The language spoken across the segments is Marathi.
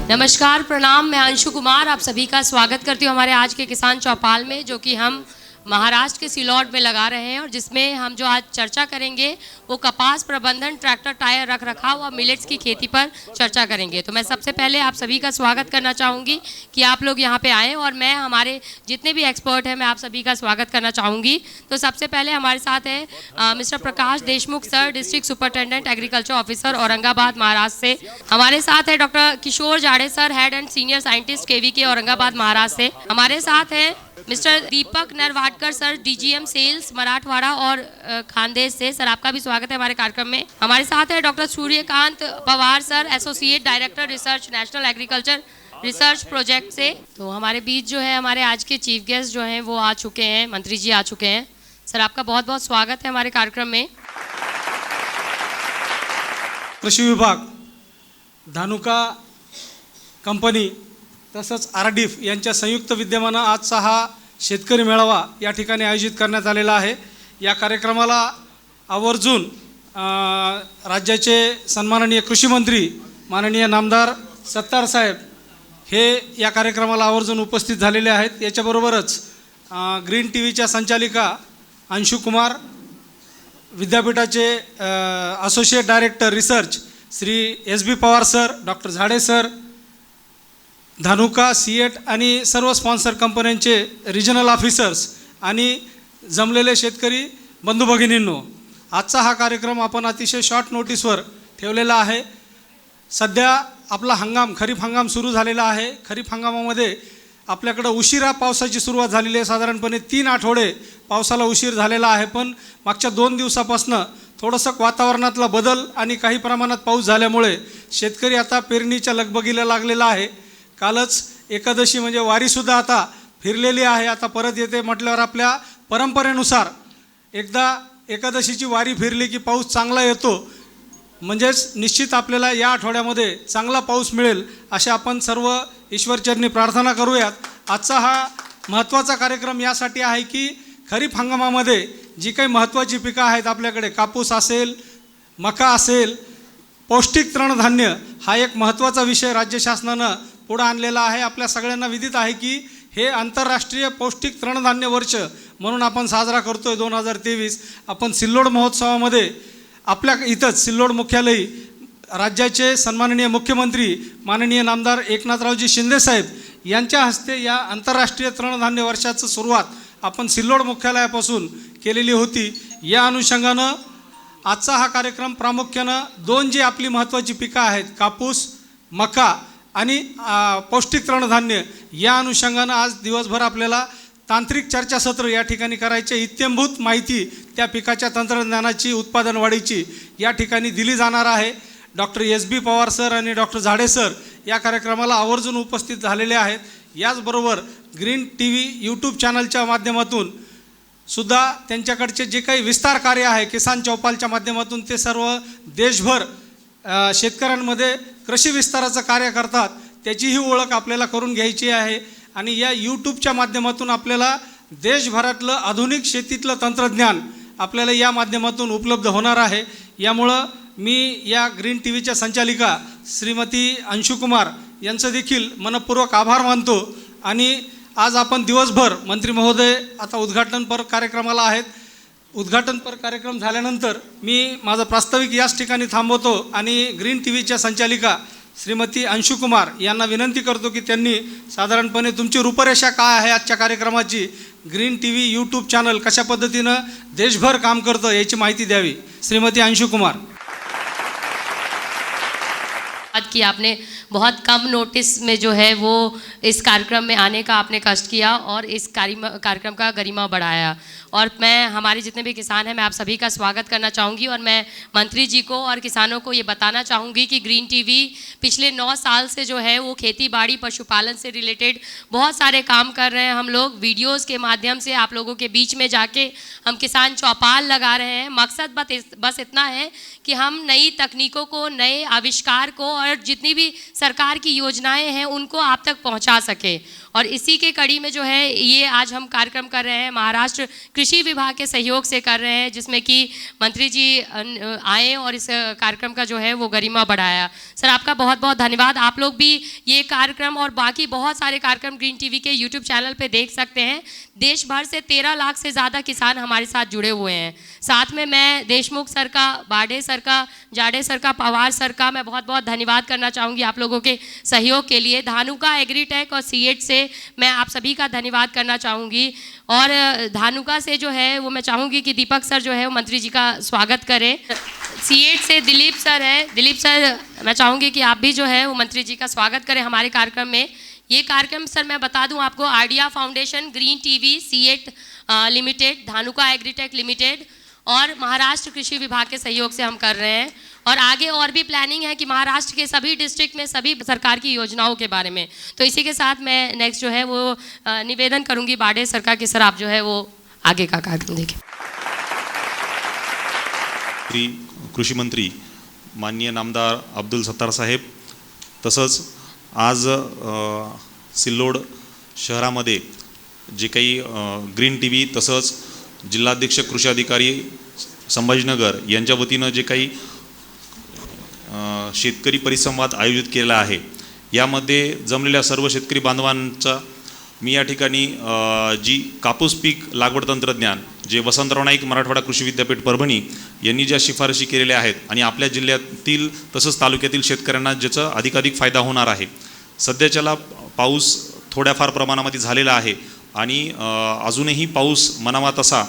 नमस्कार, प्रणाम। मैं अंशु कुमार आप सभी का स्वागत करती हूँ हमारे आज के किसान चौपाल में, जो कि हम महाराष्ट्र के सिल्लोड में लगा रहे हैं और जिसमें हम जो आज चर्चा करेंगे वो कपास प्रबंधन, ट्रैक्टर टायर रख रखाव और मिलेट्स की खेती पर चर्चा करेंगे। तो मैं सबसे पहले आप सभी का स्वागत करना चाहूँगी कि आप लोग यहाँ पे आएँ और मैं हमारे जितने भी एक्सपर्ट हैं मैं आप सभी का स्वागत करना चाहूँगी। तो सबसे पहले हमारे साथ है mister Prakash Deshmukh sir, district superintendent agriculture officer Aurangabad Maharashtra से। हमारे साथ है doctor Kishor Jade sir, head and senior scientist KVK Aurangabad Maharashtra से। हमारे साथ है mister Deepak Narwadkar sir, DGM sales Marathwada और खानदेश से। सर आपका भी स्वागत है हमारे कार्यक्रम में। हमारे साथ है doctor Suryakant Pawar sir, associate director research, national agriculture research project से। तो हमारे बीच जो है हमारे आज के चीफ गेस्ट जो हैं वो आ चुके हैं, मंत्री जी आ चुके हैं। सर आपका बहुत बहुत स्वागत है हमारे कार्यक्रम में। कृषी विभाग, धानुका कंपनी तसंच आरडीएफ यांच्या संयुक्त विद्यमानं आजचा हा शेतकरी मेळावा या ठिकाणी आयोजित करण्यात आलेला आहे। या कार्यक्रमाला आवर्जून राज्याचे सन्माननीय कृषी मंत्री माननीय नामदार सत्तार साहेब हे या कार्यक्रमाला आवर्जून उपस्थित झालेले आहेत। याच्याबरोबरच ग्रीन टीव्हीच्या संचालिका अंशु कुमार, विद्यापीठाचे associate director research Shri S.B.. Pawar sir, doctor Zade sir, Dhanuka, CEAT आणि सर्व स्पॉन्सर कंपन्यांचे रिजनल ऑफिसर्स आणि जमलेले शेतकरी बंधू भगिनींनो, आजचा हा कार्यक्रम आपण अतिशय शॉर्ट नोटीसवर ठेवलेला आहे। सध्या आपला हंगाम, खरीप हंगाम सुरू झालेला आहे। खरीप हंगामामध्ये आपल्याकडे उशिरा पावसाची सुरुवात झालेली आहे। साधारणपणे 3 आठवडे पावसाला उशीर झालेला आहे, पण मागच्या 2 दिवसापासून थोडंसं वातावरणातला बदल आणि काही प्रमाणात पाऊस झाल्यामुळे शेतकरी आता पेरणीच्या लगबगीला लागलेला आहे। कालच एकादशी म्हणजे वारीसुद्धा आता फिरलेली आहे। आता परत येते म्हटल्यावर आपल्या परंपरेनुसार एकदा एकादशीची वारी फिरली की पाऊस चांगला येतो, म्हणजेच निश्चित आपल्याला या आठवड्यामध्ये चांगला पाऊस मिळेल अशा आपण सर्व ईश्वरचरणी प्रार्थना करूयात। आजचा हा महत्त्वाचा कार्यक्रम यासाठी आहे की खरीप हंगामामध्ये जी काही महत्त्वाची पिकं आहेत आपल्याकडे, कापूस असेल, मका असेल, पौष्टिक तृणधान्य हा एक महत्त्वाचा विषय राज्य शासनानं पुढे आणलेला आहे। आपल्या सगळ्यांना विदित आहे की हे आंतरराष्ट्रीय पौष्टिक तृणधान्य वर्ष म्हणून आपण साजरा करतोय 2023। आपण सिल्लोड महोत्सवामध्ये आपल्या इथंच सिल्लोड मुख्यालयी राज्याचे सन्माननीय मुख्यमंत्री माननीय नामदार एकनाथरावजी शिंदे साहेब यांच्या हस्ते या आंतरराष्ट्रीय तृणधान्य वर्षाचं सुरुवात आपण सिल्लोड मुख्यालयापासून केलेली होती। या अनुषंगानं आजचा हा कार्यक्रम प्रामुख्यानं 2 जी आपली महत्त्वाची पिकं आहेत, कापूस, मका आणि पौष्टिक तृणधान्य, या अनुषंगानं आज दिवसभर आपल्याला तांत्रिक चर्चासत्र या ठिकाणी करायचे। इत्यंभूत माहिती त्या पिकाच्या तंत्रज्ञानाची, उत्पादन वाढीची या ठिकाणी दिली जाणार आहे। Doctor S B. पवार सर आणि डॉक्टर झाडे सर या कार्यक्रमाला आवर्जून उपस्थित झालेले आहेत। याचबरोबर ग्रीन टीव्ही यूट्यूब चॅनलच्या माध्यमातून सुद्धा त्यांच्याकडचे जे काही विस्तार कार्य आहे किसान चौपालच्या माध्यमातून ते सर्व देशभर शेतकऱ्यांमध्ये कृषी विस्ताराचं कार्य करतात, त्याचीही ओळख आपल्याला करून घ्यायची आहे। आणि या यूट्यूबच्या माध्यमातून आपल्याला देशभरातलं आधुनिक शेतीतलं तंत्रज्ञान आपल्याला या माध्यमातून उपलब्ध होणार आहे। यामुळं मी या ग्रीन टीव्हीच्या संचालिका श्रीमती अंशु कुमार यांचं देखील मनपूर्वक आभार मानतो। आणि आज आपण दिवसभर मंत्री महोदय आता उद्घाटनपर कार्यक्रमाला आहेत। उद्घाटनपर कार्यक्रम झाल्यानंतर मी माझं प्रास्ताविक याच ठिकाणी थांबवतो आणि ग्रीन टीव्हीच्या संचालिका श्रीमती अंशु कुमार यांना विनंती करतो की त्यांनी साधारणपणे तुमची रूपरेषा काय आहे आजच्या कार्यक्रमाची, ग्रीन टीव्ही यूट्यूब चॅनल कशा पद्धतीनं देशभर काम करतं याची माहिती द्यावी। श्रीमती अंशु कुमार। कि आपने बहुत कम नोटिस में जो है वो इस कार्यक्रम में आने का आपने कष्ट किया और इस कार्यक्रम का गरिमा बढ़ाया। और मैं हमारे जितने भी किसान हैं मैं आप सभी का स्वागत करना चाहूँगी और मैं मंत्री जी को और किसानों को ये बताना चाहूँगी कि ग्रीन टीवी पिछले 9 साल से जो है वो खेती बाड़ी, पशुपालन से रिलेटेड बहुत सारे काम कर रहे हैं। हम लोग वीडियोज़ के माध्यम से आप लोगों के बीच में जाके हम किसान चौपाल लगा रहे हैं। मकसद बस इतना है कि हम नई तकनीकों को, नए आविष्कार को और जितनी भी सरकार की योजनाएं हैं उनको आप तक पहुंचा सके। और इसी के कड़ी में जो है ये आज हम कार्यक्रम कर रहे हैं, महाराष्ट्र कृषि विभाग के सहयोग से कर रहे हैं, जिसमें कि मंत्री जी आए और इस कार्यक्रम का जो है वो गरिमा बढ़ाया। सर आपका बहुत बहुत धन्यवाद। आप लोग भी ये कार्यक्रम और बाकी बहुत सारे कार्यक्रम ग्रीन टीवी के यूट्यूब चैनल पे देख सकते हैं। देश भर से 13 लाख से ज़्यादा किसान हमारे साथ जुड़े हुए हैं। साथ में मैं देशमुख सर का, बाडे सर का, जाडे सर का, पवार सर का मैं बहुत बहुत धन्यवाद करना चाहूँगी आप लोगों के सहयोग के लिए। धानुका एग्रीटेक और सीएट से मैं आप सभी का धन्यवाद करना चाहूँगी। और धानुका से जो है वो मैं चाहूँगी कि दीपक सर जो है वो मंत्री जी का स्वागत करें। सीएट से दिलीप सर है, दिलीप सर मैं चाहूँगी कि आप भी जो है वो मंत्री जी का स्वागत करें हमारे कार्यक्रम में। ये कार्यक्रम सर मैं बता दूं आपको, idea foundation, green TV, CEAT limited, Dhanuka agritech limited और महाराष्ट्र कृषि विभाग के सहयोग से हम कर रहे हैं। और आगे और भी प्लानिंग है कि महाराष्ट्र के सभी डिस्ट्रिक्ट में सभी सरकार की योजनाओं के बारे में। तो इसी के साथ मैं नेक्स्ट जो है वो निवेदन करूंगी बाडे सर का कि सर आप जो है वो आगे का कार्यक्रम देखें। कृषी मंत्री माननीय नामदार अब्दुल सत्तार साहेब, तसंच आज सिल्लोड शहरामध्ये जे काही ग्रीन टीव्ही तसंच जिल्हाध्यक्ष कृषी अधिकारी संभाजीनगर यांच्या वतीनं जे काही शेतकरी परिसंवाद आयोजित केला आहे, यामध्ये जमलेल्या सर्व शेतकरी बांधवांचा मी या ठिकाणी जी कापूस पीक लागवड तंत्रज्ञान जे वसंतराव नाईक मराठवाडा कृषी विद्यापीठ परभणी यांनी ज्या शिफारशी केलेल्या आहेत आणि आपल्या जिल्ह्यातील तसंच तालुक्यातील शेतकऱ्यांना ज्याचा अधिकाधिक फायदा होणार आहे। सध्याच्याला पाऊस थोड्याफार प्रमाणामध्ये झालेला आहे आणि अजूनही पाऊस म्हणावा तसा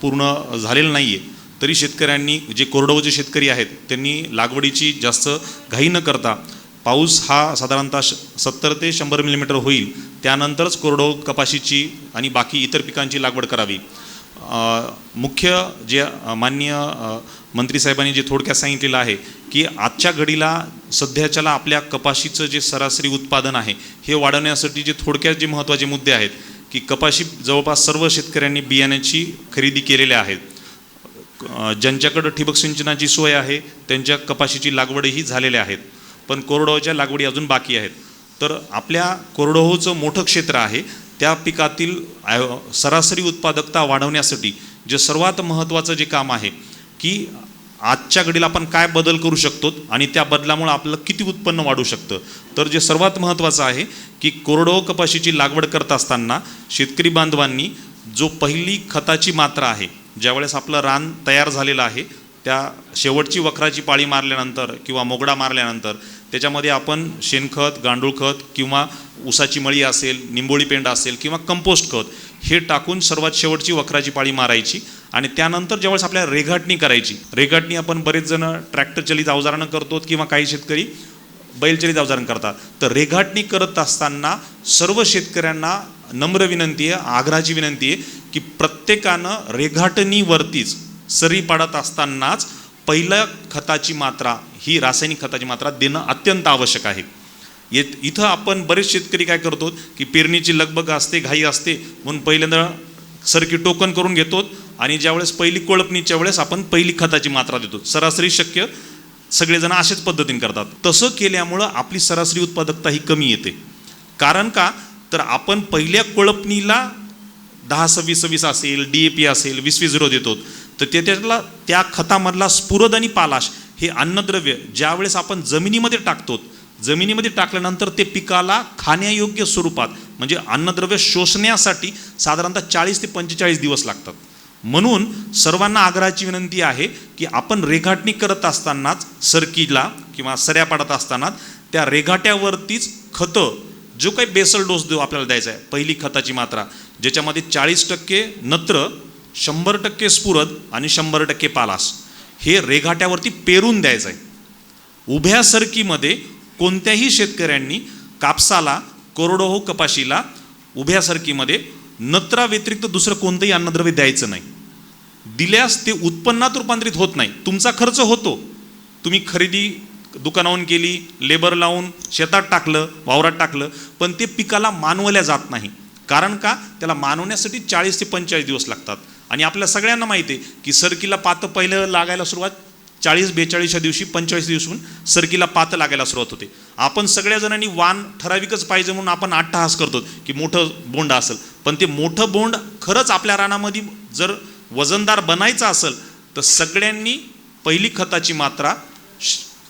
पूर्ण झालेला नाही आहे, तरी शेतकऱ्यांनी जे कोरडवाहूचे शेतकरी आहेत त्यांनी लागवडीची जास्त घाई न करता पाऊस हा साधारणतः 70 ते 100 मिलीमीटर होईल त्यानंतरच कोरडवाहू कपाशीची आणि बाकी इतर पिकांची लागवड करावी। मुख्य जे माननीय मंत्री साहेबांनी जे थोडक्यात सांगितलेलं आहे की आजच्या घडीला सध्याच्याला आपल्या कपाशीचं जे सरासरी उत्पादन आहे हे वाढवण्यासाठी जे थोडक्यात जे महत्त्वाचे मुद्दे आहेत की कपाशी जवळपास सर्व शेतकऱ्यांनी बियाण्याची खरेदी केलेली आहे। ज्यांच्याकडे ठिबक सिंचनाची सोय आहे त्यांच्या कपाशीची लागवडही झालेल्या आहेत, पण कोरडवाहूच्या लागवडी अजून बाकी आहेत। तर आपल्या कोरडवाहूचं मोठं क्षेत्र आहे, त्या पिकातील सरासरी उत्पादकता वाढवण्यासाठी जे सर्वात महत्त्वाचं जे काम आहे की आजच्या घडीला आपण काय बदल करू शकतो आणि त्या बदलामुळे आपलं किती उत्पन्न वाढू शकतं। तर जे सर्वात महत्त्वाचं आहे की कोरडवाहू कपाशीची लागवड करत असताना शेतकरी बांधवांनी जो पहिली खताची मात्रा आहे, ज्यावेळेस आपलं रान तयार झालेलं आहे त्या शेवटची वखराची पाळी मारल्यानंतर किंवा मोगडा मारल्यानंतर त्याच्यामध्ये आपण शेणखत, गांडूळ खत किंवा ऊसाची मळी असेल, निंबोळी पेंड असेल किंवा कंपोस्ट खत हे टाकून सर्वात शेवटची वखराची पाळी मारायची आणि त्यानंतर ज्यावेळेस आपल्याला रेघाटणी करायची, रेघाटणी आपण बरेच जण ट्रॅक्टर चलित अवजारानं करतो किंवा काही शेतकरी बैलचलित अवजारानं करतात। तर रेघाटणी करत असताना सर्व शेतकऱ्यांना नम्र विनंती आहे, आग्रहाची विनंती आहे की प्रत्येकानं रेघाटणीवरतीच सरी पाडत असतानाच पहिल्या खताची मात्रा ही रासायनिक खताची मात्रा देणं अत्यंत आवश्यक आहे। इथं आपण बरेच शेतकरी काय करतो की पेरणीची लगबग असते, घाई असते म्हणून पहिल्यांदा सरकी टोकन करून घेतो आणि ज्यावेळेस पहिली कोळपणीच्या वेळेस आपण पहिली खताची मात्रा देतो। सरासरी शक्य सगळेजण अशाच पद्धतीने करतात। तसं केल्यामुळं आपली सरासरी उत्पादकता ही कमी येते। कारण का तर आपण पहिल्या कोळपणीला 10-26-26 असेल, DAP असेल, 20-20-0 देतो, तर त्याला त्या खतामधला स्फुरद आणि पालाश हे अन्नद्रव्य ज्यावेळेस आपण जमिनीमध्ये टाकतो, जमिनीमध्ये टाकल्यानंतर ते पिकाला खाण्यायोग्य स्वरूपात म्हणजे अन्नद्रव्य शोषण्यासाठी साधारणतः 40 ते 45 दिवस लागतात। म्हणून सर्वांना आग्रहाची विनंती आहे की आपण रेघाटणी करत असतानाच सरकीला किंवा सऱ्या पाडत असताना त्या रेघाट्यावरतीच खतं जो काही बेसल डोस देऊ आपल्याला द्यायचा आहे, पहिली खताची मात्रा ज्याच्यामध्ये 40% नत्र, 100% स्फुरद आणि 100% पालाश हे रेघाट्यावरती पेरून द्यायचं आहे। उभ्या सरकीमध्ये कोणत्याही शेतकऱ्यांनी कापसाला, कोरडवाहू कपाशीला उभ्या सरकीमध्ये नत्रा व्यतिरिक्त दुसरं कोणतंही अन्नद्रव्य द्यायचं नाही। दिल्यास ते उत्पन्नात रूपांतरित होत नाही। तुमचा खर्च होतो, तुम्ही खरेदी दुकानावरून केली, लेबर लावून शेतात टाकलं, वावरात टाकलं, पण ते पिकाला मानवल्या जात नाही। कारण का त्याला मानवण्यासाठी 40 ते 45 दिवस लागतात। आणि आपल्या सगळ्यांना माहिती आहे की सरकीला पातं पहिलं लागायला सुरुवात 40-42 दिवशी 45 दिवसून सरकीला पातं लागायला सुरुवात होते. आपण सगळ्या जणांनी वाण ठराविकच पाहिजे म्हणून आपण अट्टहास करतो की मोठं बोंड असेल, पण ते मोठं बोंड खरंच आपल्या रानामध्ये जर वजनदार बनायचं असेल तर सगळ्यांनी पहिली खताची मात्रा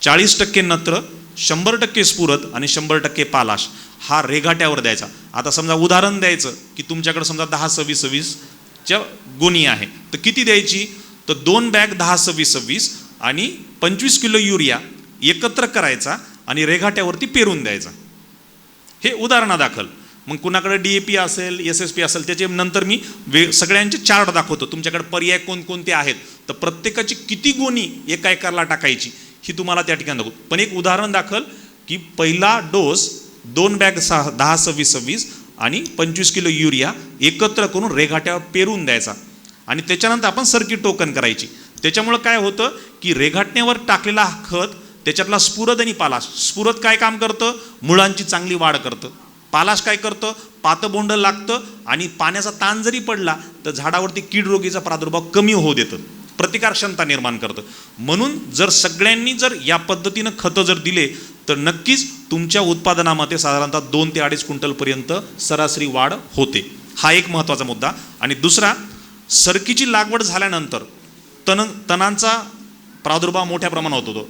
40% नत्र, 100% स्फुरद आणि 100% पालाश हा रेघाट्यावर द्यायचा. आता समजा उदाहरण द्यायचं की तुमच्याकडे समजा 10-26-26च्या गोणी आहे, तर किती द्यायची? तर 2 बॅग 10-26-26 आणि 25 किलो युरिया एकत्र करायचा आणि रेघाट्यावरती पेरून द्यायचा. हे उदाहरणादाखल. मग कुणाकडे DAP असेल, SSP असेल, त्याचे नंतर मी सगळ्यांचे चार्ट दाखवतो. तुमच्याकडे पर्याय कोणकोणते आहेत, तर प्रत्येकाची किती गोणी एका एकरला टाकायची ही तुम्हाला त्या ठिकाणी दाखवतो. पण एक उदाहरण दाखल की पहिला डोस 2 बॅग 10-26-26 आणि 25 किलो युरिया एकत्र करून रेघाट्यावर पेरून द्यायचा आणि त्याच्यानंतर आपण सर्किट टोकन करायची. त्याच्यामुळं काय होतं की रेघाटण्यावर टाकलेला खत त्याच्यातला स्फुरद आणि पालाश, स्फुरद काय काम करतं? मुळांची चांगली वाढ करतं. पालाश काय करतं? पातं बोंड लागतं आणि पाण्याचा ताण जरी पडला तर झाडावरती कीड रोगीचा प्रादुर्भाव कमी होऊ देतं, प्रतिकार क्षमता निर्माण करतं. म्हणून जर सगळ्यांनी जर या पद्धतीनं खतं जर दिले तर नक्कीच तुमच्या उत्पादनामध्ये साधारणतः 2 ते 2.5 क्विंटलपर्यंत सरासरी वाढ होते. हा एक महत्त्वाचा मुद्दा. आणि दुसरा, सरकीची लागवड झाल्यानंतर तणांचा प्रादुर्भाव मोठ्या प्रमाणात होतो,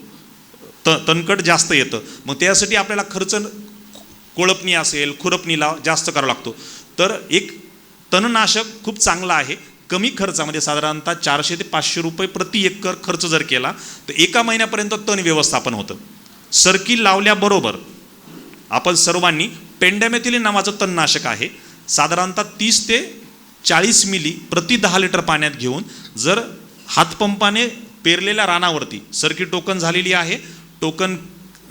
तणकट जास्त येतं. मग त्यासाठी आपल्याला खर्च कोळपणी असेल, खुरपणीला जास्त करावा लागतो. तर एक तणनाशक खूप चांगला आहे. कमी खर्चामध्ये साधारणतः 400 ते 500 रुपये प्रति एकर खर्च जर केला तर एका महिन्यापर्यंत तण व्यवस्थापन होतं. सरकी लावल्याबरोबर आपण सर्वांनी पेंडॅमेथिलिन नावाचं तणनाशक आहे, साधारणतः 30 ते 40 मिली प्रति 10 लिटर पाण्यात घेऊन जर हातपंपाने पेरलेल्या रानावरती सरकी टोकन झालेली आहे, टोकन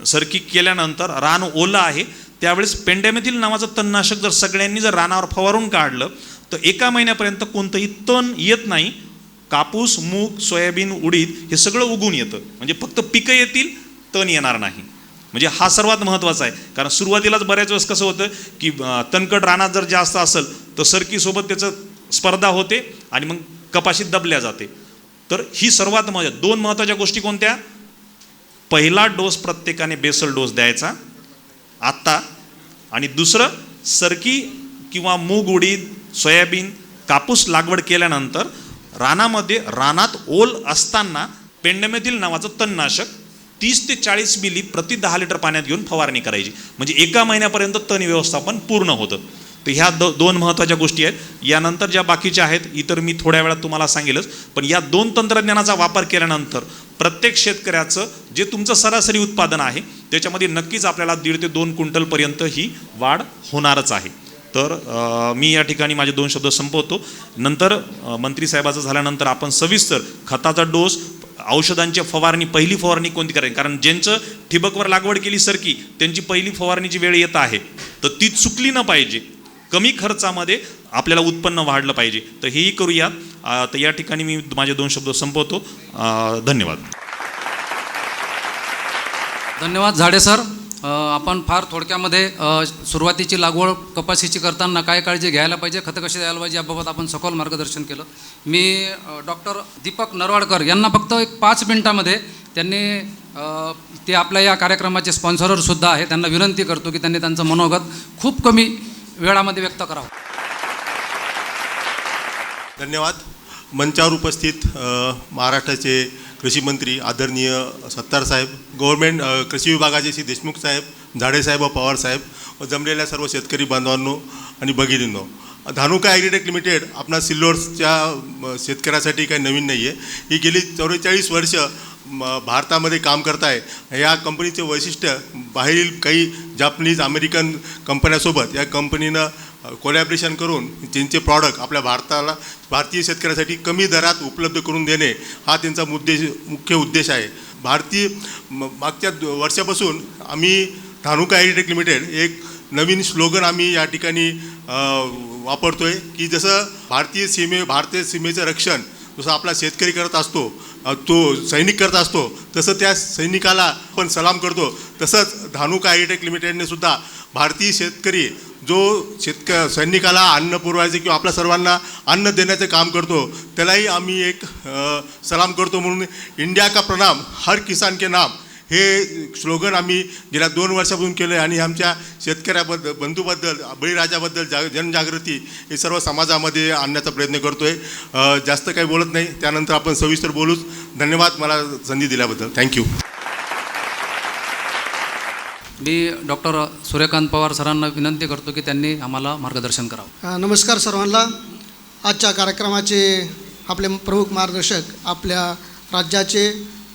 सरकी केल्यानंतर रान ओलं आहे, त्यावेळेस पेंडॅमेथिलिन नावाचं तणनाशक जर सगळ्यांनी जर रानावर फवारून काढलं तर एका महिन्यापर्यंत कोणतंही तण येत नाही. कापूस, मूग, सोयाबीन, उडीद हे सगळं उगून येतं. म्हणजे फक्त पिकं येतील, तण येणार नाही. म्हणजे हा सर्वात महत्त्वाचा आहे. कारण सुरुवातीलाच बऱ्याच वेळेस कसं होतं की तणकट रानात जर जास्त असेल तर सरकीसोबत त्याचं स्पर्धा होते आणि मग कपाशी दबल्या जाते. तर ही सर्वात 2 महत्त्वाच्या गोष्टी कोणत्या? पहिला डोस प्रत्येकाने बेसल डोस द्यायचा आत्ता, आणि दुसरं सरकी किंवा मूग, उडीद, सोयाबीन, कापूस लागवड केल्यानंतर रानात ओल असताना पेंडॅमेथिलिन नावाचं तणनाशक 30 ते 40 मिली प्रति 10 लिटर पाण्यात घेऊन फवारणी करायची. म्हणजे एका महिन्यापर्यंत तण व्यवस्थापन पूर्ण होतं. तर ह्या 2 महत्त्वाच्या गोष्टी आहेत. यानंतर ज्या बाकीच्या आहेत इतर मी थोड्या वेळात तुम्हाला सांगेलच. पण या 2 तंत्रज्ञानाचा वापर केल्यानंतर प्रत्येक शेतकऱ्याचं जे तुमचं सरासरी उत्पादन आहे त्याच्यामध्ये नक्कीच आपल्याला 1.5 ते 2 क्विंटलपर्यंत ही वाढ होणारच आहे. तर मी या ठिकाणी माझे 2 शब्द संपवतो. नंतर मंत्री साहेबाचं झाल्यानंतर आपण सविस्तर खताचा डोस, औषधांची फवारणी, पहिली फवारणी कोणती करायची, कारण ज्यांचं ठिबकवर लागवड केली सरकी त्यांची पहिली फवारणीची वेळ येत आहे तर ती चुकली न पाहिजे. कमी खर्चामध्ये आपल्याला उत्पन्न वाढलं पाहिजे. तर हेही करूया. तर या ठिकाणी मी माझे 2 शब्द संपवतो. धन्यवाद. धन्यवाद झाडे सर. आपण फार थोडक्यामध्ये सुरुवातीची लागवड कपाशीची करताना काय काळजी घ्यायला पाहिजे, खतं कशी द्यायला पाहिजे याबाबत आपण सखोल मार्गदर्शन केलं. मी डॉक्टर दीपक नरवाडकर यांना फक्त एक 5 मिनिटामध्ये त्यांनी ते आपल्या या कार्यक्रमाचे स्पॉन्सररसुद्धा आहे, त्यांना विनंती करतो की त्यांनी त्यांचं मनोगत खूप कमी वेळामध्ये व्यक्त करावं. धन्यवाद. मंचावर उपस्थित महाराष्ट्राचे कृषी मंत्री आदरणीय सत्तार साहेब, गव्हर्नमेंट कृषी विभागाचे श्री देशमुख साहेब, झाडे साहेब व पवार साहेब व जमलेल्या सर्व शेतकरी बांधवांनो आणि भगिनींनो, धानुका ॲग्रीटेक लिमिटेड आपणा सिल्लोडच्या शेतकऱ्यासाठी काही नवीन नाही आहे. ही गेली 44 वर्ष भारतामध्ये काम करत आहे. या कंपनीचे वैशिष्ट्य बाहेरील काही जापनीज, अमेरिकन कंपन्यासोबत या कंपनीनं कोलॅबरेशन करून त्यांचे प्रॉडक्ट आपल्या भारतीय शेतकऱ्यासाठी कमी दरात उपलब्ध करून देणे हा त्यांचा मुख्य उद्देश आहे. मागच्या वर्षापासून आम्ही धानुका ॲग्रीटेक लिमिटेड एक नवीन स्लोगन आम्ही या ठिकाणी वापरतो आहे की जसं भारतीय सीमेचं रक्षण जसं आपला शेतकरी करत असतो, तो सैनिक करत असतो, तसं त्या सैनिकाला आपण सलाम करतो. तसंच धानुका ॲग्रीटेक लिमिटेडने सुद्धा भारतीय शेतकरी जो सैनिकाला अन्न पुरवायचे किंवा आपल्या सर्वांना अन्न देण्याचे काम करतो त्यालाही आम्ही एक सलाम करतो. म्हणून इंडिया का प्रणाम हर किसान के नाम हे स्लोगन आम्ही गेल्या 2 वर्षापासून केलं आहे आणि आमच्या शेतकऱ्याबद्दल बंधूबद्दल बळीराजाबद्दल जनजागृती हे सर्व समाजामध्ये आणण्याचा प्रयत्न करतो आहे. जास्त काही बोलत नाही, त्यानंतर आपण सविस्तर बोलूच. धन्यवाद मला संधी दिल्याबद्दल. थँक्यू. मी डॉक्टर सूर्यकांत पवार सरांना विनंती करतो की त्यांनी आम्हाला मार्गदर्शन करावं. नमस्कार सर्वांना. आजच्या कार्यक्रमाचे आपले प्रमुख मार्गदर्शक आपल्या राज्याचे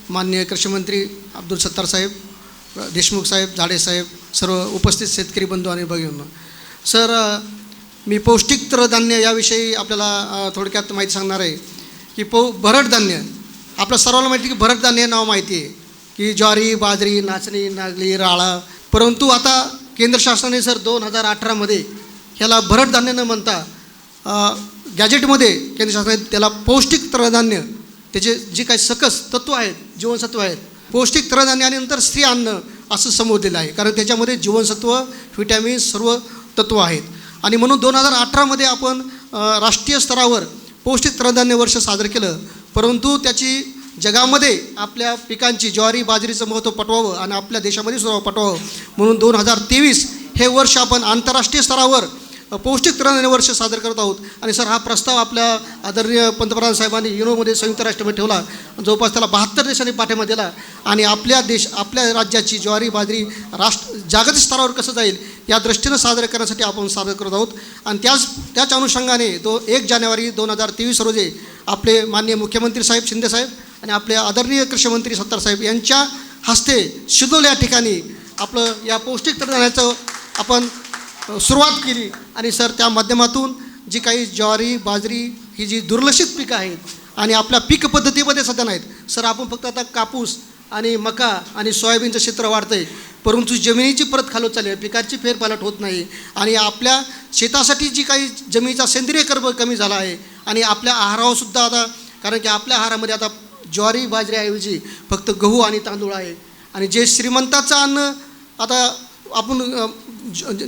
माननीय कृषीमंत्री अब्दुल सत्तार साहेब, देशमुख साहेब, झाडे साहेब, सर्व उपस्थित शेतकरी बंधू आणि भगिनींनो. सर, मी पौष्टिक तृणधान्य याविषयी आपल्याला थोडक्यात माहिती सांगणार आहे की भरड धान्य आपल्या सर्वांना माहिती की भरड धान्य हे नाव माहिती आहे की ज्वारी, बाजरी, नाचणी, नागली, राळा. परंतु आता केंद्र शासनाने सर 2018मध्ये ह्याला भरड धान्य न म्हणता गॅजेटमध्ये केंद्र शासनाने त्याला पौष्टिक तृणधान्य त्याचे जे काही सकस तत्त्व आहेत, जीवनसत्व आहेत, पौष्टिक तृणधान्य आणि नंतर स्त्री अन्न असं संबोधलेलं आहे. कारण त्याच्यामध्ये जीवनसत्व, व्हिटॅमिन, सर्व तत्त्व आहेत. आणि म्हणून 2018मध्ये आपण राष्ट्रीय स्तरावर पौष्टिक तृणधान्य वर्ष साजरं केलं. परंतु त्याची जगामध्ये आपल्या पिकांची ज्वारी, बाजरीचं महत्त्व पटवावं आणि आपल्या देशामध्ये सुद्धा पटवावं म्हणून 2023 हे वर्ष आपण आंतरराष्ट्रीय स्तरावर पौष्टिक तृणधान्य वर्ष सादर करत आहोत. आणि सर, हा प्रस्ताव आपल्या आदरणीय पंतप्रधान साहेबांनी युनोमध्ये संयुक्त राष्ट्रामध्ये ठेवला. जवळपास त्याला 72 देशांनी पाठिंबा दिला. आणि आपल्या राज्याची ज्वारी, बाजरी जागतिक स्तरावर कसं जाईल या दृष्टीनं साजरं करण्यासाठी आपण सादर करत आहोत. आणि त्याच अनुषंगाने 1 जानेवारी 2023 रोजी आपले माननीय मुख्यमंत्री साहेब शिंदे साहेब आणि आपले आदरणीय कृषीमंत्री सत्तार साहेब यांच्या हस्ते शिदोल या ठिकाणी आपलं या पौष्टिक तृणधान्याचं आपण सुरुवात केली. आणि सर, त्या माध्यमातून जी काही ज्वारी, बाजरी ही जी दुर्लक्षित पिकं आहेत आणि आपल्या पीक पद्धतीमध्ये सध्या नाहीत सर. आपण फक्त आता कापूस आणि मका आणि सोयाबीनचं क्षेत्र वाढतं आहे, परंतु जमिनीची परत खालवत चालली आहे, पिकाची फेरपालट होत नाही. आणि आपल्या शेतासाठी जी काही जमिनीचा सेंद्रिय कर्ब कमी झाला आहे. आणि आपल्या आहारावरसुद्धा आता, कारण की आपल्या आहारामध्ये आता ज्वारी, बाजरीऐवजी फक्त गहू आणि तांदूळ आहे. आणि जे श्रीमंताचं अन्न आता आपण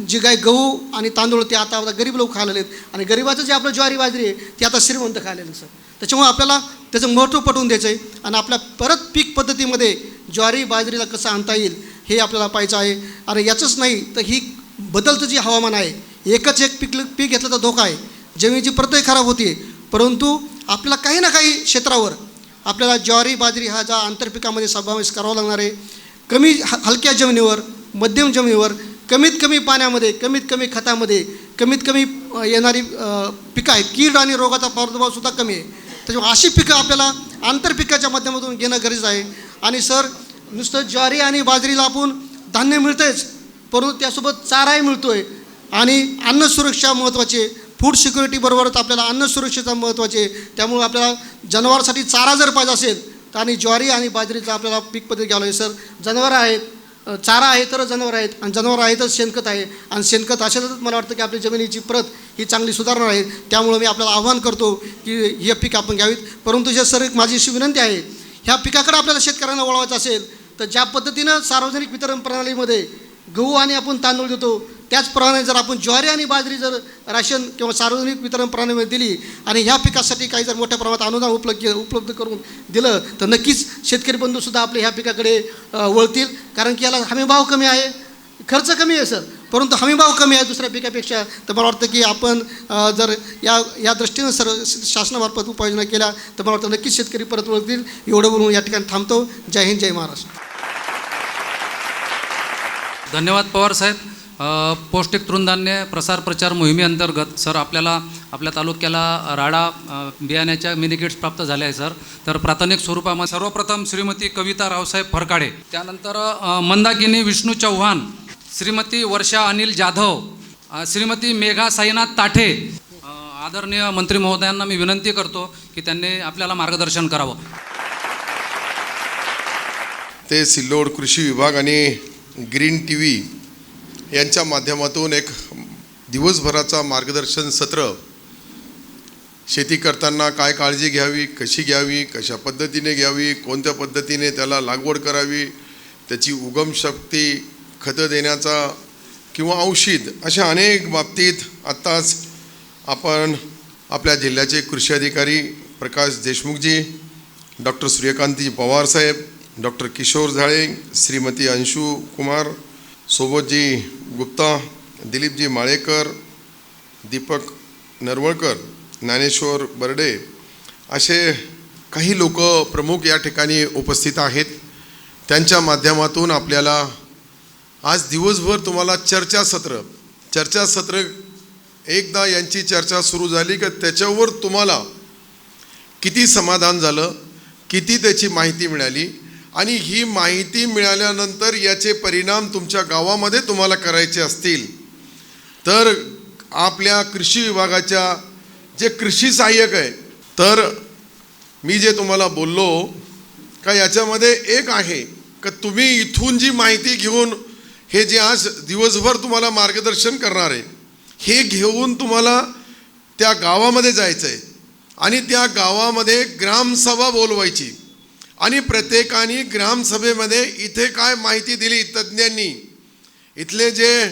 जे काही गहू आणि तांदूळ ते आता गरीब लोक खायला आहेत. आणि गरिबाचं जे आपलं ज्वारी, बाजरी आहे ते आता श्रीमंत खायला सर. त्याच्यामुळे आपल्याला त्याचं महत्त्व पटवून द्यायचं आहे. आणि आपल्या परत पीक पद्धतीमध्ये ज्वारी, बाजरीला कसं आणता येईल हे आपल्याला पाहायचं आहे. आणि याचंच नाही तर ही बदलतं जे हवामान आहे, एकच एक पीक घेतलं तर धोका आहे, जमिनीची प्रतही खराब होती. परंतु आपल्याला काही ना काही क्षेत्रावर आपल्याला ज्वारी, बाजरी हा ज्या आंतरपिकामध्ये समावेश करावा लागणार आहे. कमी हलक्या जमिनीवर, मध्यम जमिनीवर, कमीत कमी पाण्यामध्ये, कमीत कमी खतामध्ये, कमीत कमी येणारी पिकं आहेत. कीड आणि रोगाचा प्रादुर्भावसुद्धा कमी आहे. त्याच्यामुळे अशी पिकं आपल्याला आंतरपिकाच्या माध्यमातून घेणं गरजेचं आहे. आणि सर, नुसतं ज्वारी आणि बाजरीला आपण धान्य मिळतंच, परंतु त्यासोबत चाराही मिळतो आहे. आणि अन्न सुरक्षा महत्त्वाची, फूड सिक्युरिटीबरोबरच आपल्याला अन्न सुरक्षेचा महत्त्वाचे. त्यामुळे आपल्याला जनावरांसाठी चारा जर पाहिजे असेल तर आणि ज्वारी आणि बाजरीचा आपल्याला पीक पद्धती घ्यावं लागेल सर. जनावरं आहेत, चारा आहे तर जनावरं आहेत, आणि जनावरं आहेतच शेणखत आहे. आणि शेणखत असेलच मला वाटतं की आपली जमिनीची प्रत ही चांगली सुधारणार आहे. त्यामुळं मी आपल्याला आव्हान करतो की हे पीक आपण घ्यावीत. परंतु जे सर, माझी अशी विनंती आहे, ह्या पिकाकडे आपल्याला शेतकऱ्यांना वळवायचं असेल तर ज्या पद्धतीनं सार्वजनिक वितरण प्रणालीमध्ये गहू आणि आपण तांदूळ देतो, त्याचप्रमाणे जर आपण ज्वारी आणि बाजरी जर राशन किंवा सार्वजनिक वितरण प्रणालीमध्ये दिली आणि ह्या पिकासाठी काही जर मोठ्या प्रमाणात अनुदान उपलब्ध करून दिलं तर नक्कीच शेतकरी बंधूसुद्धा आपल्या ह्या पिकाकडे वळतील. कारण की याला हमीभाव कमी आहे, खर्च कमी आहे सर, परंतु हमीभाव कमी आहे दुसऱ्या पिकापेक्षा. तर मला वाटतं की आपण जर या दृष्टीनं शासनामार्फत उपाययोजना केल्या तर मला वाटतं नक्कीच शेतकरी परत वळतील. एवढं बोलून या ठिकाणी थांबतो. जय हिंद, जय महाराष्ट्र. धन्यवाद पवार साहेब. पौष्टिक तृणधान्य प्रसार प्रचार मोहिमेअंतर्गत सर आपल्या तालुक्याला राडा बियाण्याच्या मिनी किट्स प्राप्त झाले आहे सर. तर प्राथमिक स्वरूपामध्ये सर्वप्रथम श्रीमती कविता रावसाहेब फरकाडे, त्यानंतर मंदाकिनी विष्णू चव्हाण, श्रीमती वर्षा अनिल जाधव, श्रीमती मेघा साईनाथ ताठे. आदरणीय मंत्री महोदयांना मी विनंती करतो की त्यांनी आपल्याला मार्गदर्शन करावं. ते सिल्लोड कृषी विभाग आणि ग्रीन टी व्ही यांच्या माध्यमातून एक दिवसभराचा मार्गदर्शन सत्र, शेती करताना काय काळजी घ्यावी, कशी घ्यावी, कशा पद्धतीने घ्यावी, कोणत्या पद्धतीने त्याला लागवड करावी, त्याची उगम शक्ती, खतं देण्याचा किंवा औषध अशा अनेक बाबतीत आत्ताच आपण आपल्या जिल्ह्याचे कृषी अधिकारी प्रकाश देशमुखजी, डॉक्टर सूर्यकांतजी पवार साहेब, डॉक्टर किशोर झाळे, श्रीमती अंशू कुमार, सोबतजी गुप्ता, दिलीपजी माळेकर, दीपक नरवळकर, ज्ञानेश्वर बर्डे असे काही लोक प्रमुख या ठिकाणी उपस्थित आहेत. त्यांच्या माध्यमातून आपल्याला आज दिवसभर तुम्हाला चर्चासत्र एकदा यांची चर्चा सुरू झाली की त्याच्यावर तुम्हाला किती समाधान झालं, किती त्याची माहिती मिळाली आणि ही माहिती मिळाल्यानंतर याचे परिणाम तुमच्या गावामध्ये तुम्हाला करायचे असतील तर आपल्या कृषी विभागाच्या जे कृषी सहाय्यक आहे, तर मी जे तुम्हाला बोललो का याच्यामध्ये एक आहे का तुम्ही इथून जी माहिती घेऊन हे जे आज दिवसभर तुम्हाला मार्गदर्शन करणार आहे हे घेऊन तुम्हाला त्या गावामध्ये जायचं आहे आणि त्या गावामध्ये ग्रामसभा बोलवायची आणि प्रत्येकाने ग्रामसभेमध्ये इथे काय माहिती दिली तज्ज्ञांनी, इथले जे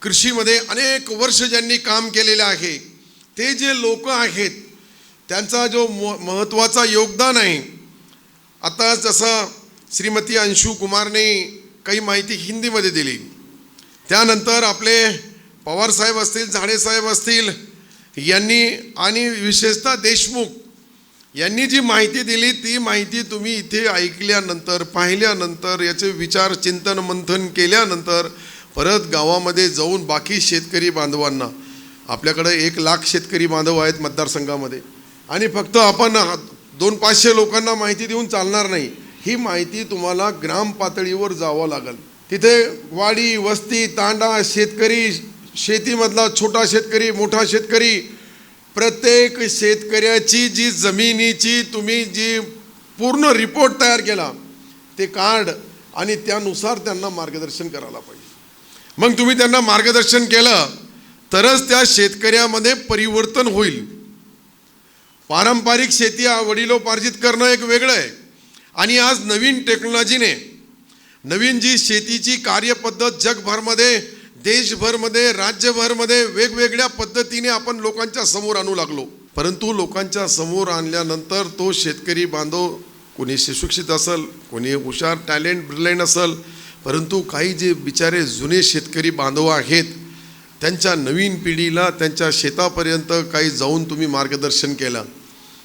कृषीमध्ये अनेक वर्ष ज्यांनी काम केलेलं आहे ते जे लोक आहेत त्यांचा जो महत्त्वाचा योगदान आहे. आता जसं श्रीमती अंशू कुमारने काही माहिती हिंदीमध्ये दिली, त्यानंतर आपले पवार साहेब असतील, झाडे साहेब असतील यांनी आणि विशेषतः देशमुख यांनी जी माहिती दिली ती माहिती तुम्ही इथे ऐकल्यानंतर पाहिल्यानंतर याचे विचार चिंतन मंथन केल्यानंतर परत गावामध्ये जाऊन बाकी शेतकरी बांधवांना, आपल्याकडे 1,00,000 शेतकरी बांधव आहेत मतदारसंघामध्ये आणि फक्त आपण 200-500 लोकांना माहिती देऊन चालणार नाही. ही माहिती तुम्हाला ग्राम पातळीवर जावं लागेल. तिथे वाडी वस्ती तांडा शेतकरी, शेतीमधला छोटा शेतकरी मोठा शेतकरी, प्रत्येक शेतकऱ्याची जी जमिनीची तुम्ही जी पूर्ण रिपोर्ट तयार केला ते कार्ड आणि त्यानुसार त्यांना मार्गदर्शन करायला पाहिजे. मग तुम्ही त्यांना मार्गदर्शन केलं तरच त्या शेतकऱ्यामध्ये परिवर्तन होईल. पारंपरिक शेती वडिलोपार्जित करणं एक वेगळं आहे आणि आज नवीन टेक्नॉलॉजीने नवीन जी शेतीची कार्यपद्धत जगभरमध्ये देशभरमध्ये राज्यभरमध्ये वेगवेगळ्या पद्धतीने आपण लोकांच्या समोर आणू लागलो. परंतु लोकांच्या समोर आणल्यानंतर तो शेतकरी बांधव कोणी सुशिक्षित असेल, कोणी हुशार टॅलेंट ब्रिलियंट असेल, परंतु काही जे बिचारे जुने शेतकरी बांधव आहेत त्यांच्या नवीन पिढीला त्यांच्या शेतापर्यंत काही जाऊन तुम्ही मार्गदर्शन केलं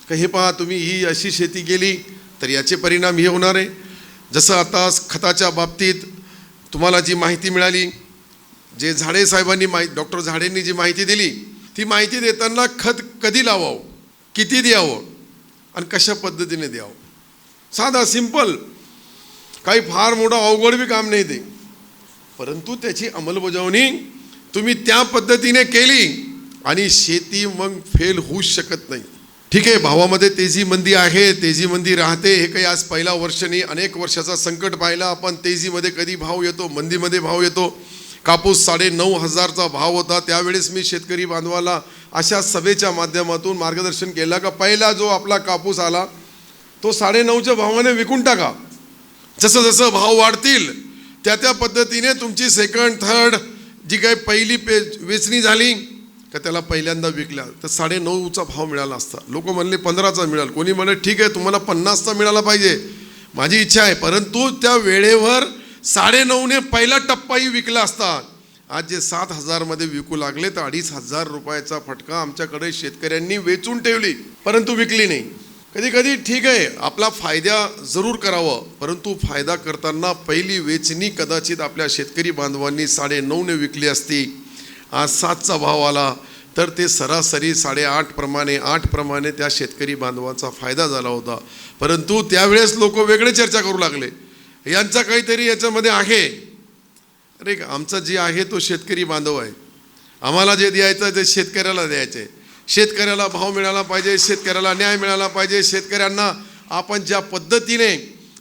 का हे पहा तुम्ही ही अशी शेती केली तर याचे परिणाम हे होणार आहे. जसं आता खताच्या बाबतीत तुम्हाला जी माहिती मिळाली, जे झाडे साहेबांनी डॉक्टर झाडेंनी जी माहिती दिली ती माहिती देताना खत कधी लावावं, किती द्यावं आणि कशा पद्धतीने द्यावं, साधा सिंपल, काही फार मोठं अवघड बी काम नाही ते, परंतु त्याची अंमलबजावणी तुम्ही त्या पद्धतीने केली आणि शेती मग फेल होऊच शकत नाही. ठीक आहे, भावामध्ये तेजीमंदी आहे, तेजीमंदी राहते, हे काही आज पहिला वर्ष नाही, अनेक वर्षाचा संकट पाहिला आपण. तेजीमध्ये कधी भाव येतो, मंदीमध्ये भाव येतो. कापूस 9,500चा भाव होता, त्यावेळेस मी शेतकरी बांधवाला अशा सभेच्या माध्यमातून मार्गदर्शन केलं का पहिला जो आपला कापूस आला तो 9.5च्या भावाने विकून टाका. जसं जसं भाव वाढतील त्या पद्धतीने तुमची सेकंड थर्ड जी काही पहिली वेचणी झाली का त्याला पहिल्यांदा विकल्या तर 9.5चा भाव मिळाला असता. लोक म्हणले 15चा मिळाल, कोणी म्हणले ठीक आहे तुम्हाला 50चा मिळाला पाहिजे, माझी इच्छा आहे, परंतु त्या वेळेवर 9.5ने पहिला टप्पाही विकला असता. आज जे 7,000मध्ये विकू लागले तर 2,500 रुपयाचा फटका आमच्याकडे शेतकऱ्यांनी वेचून ठेवली परंतु विकली नाही. कधी कधी ठीक आहे आपला फायदा जरूर करावं, परंतु फायदा करताना पहिली वेचणी कदाचित आपल्या शेतकरी बांधवांनी 9.5ने विकली असती. आज 7चा भाव आला तर ते सरासरी 8.5 प्रमाणे त्या शेतकरी बांधवांचा फायदा झाला होता. परंतु त्यावेळेस लोक वेगळे चर्चा करू लागले, यांचा काहीतरी याच्यामध्ये आहे. अरे आमचा जे आहे तो शेतकरी बांधव आहे, आम्हाला जे द्यायचं ते शेतकऱ्याला द्यायचं आहे, शेतकऱ्याला भाव मिळाला पाहिजे, शेतकऱ्याला न्याय मिळाला पाहिजे. शेतकऱ्यांना आपण ज्या पद्धतीने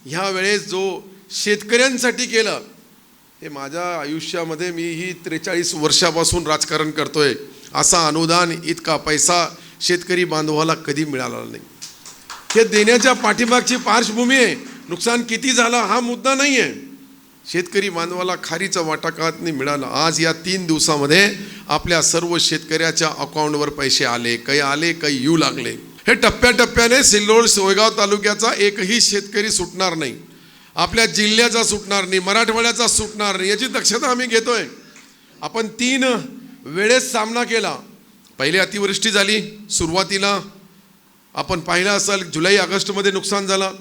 ह्या वेळेस जो शेतकऱ्यांसाठी केलं, हे माझ्या आयुष्यामध्ये मी ही 43 वर्षापासून राजकारण करतोय, असा अनुदान इतका पैसा शेतकरी बांधवाला कधी मिळाला नाही. हे देण्याच्या पाठीमागची पार्श्वभूमी आहे. नुकसान किती झालं हा मुद्दा नाही आहे, शेतकरी बांधवाला खारीचा वाटा का नाही मिळाला. आज या 3 दिवसामध्ये आपल्या सर्व शेतकऱ्याच्या अकाउंटवर पैसे आले, काही येऊ लागले. हे टप्प्याटप्प्याने सिल्लोड सोयगाव तालुक्याचा एकही शेतकरी सुटणार नाही, आपल्या जिल्ह्याचा सुटणार नाही, मराठवाड्याचा सुटणार नाही, याची दक्षता आम्ही घेतोय. आपण 3 वेळेस सामना केला. पहिले अतिवृष्टी झाली, सुरुवातीला आपण पाहिलं असाल जुलै ऑगस्टमध्ये नुकसान झालं,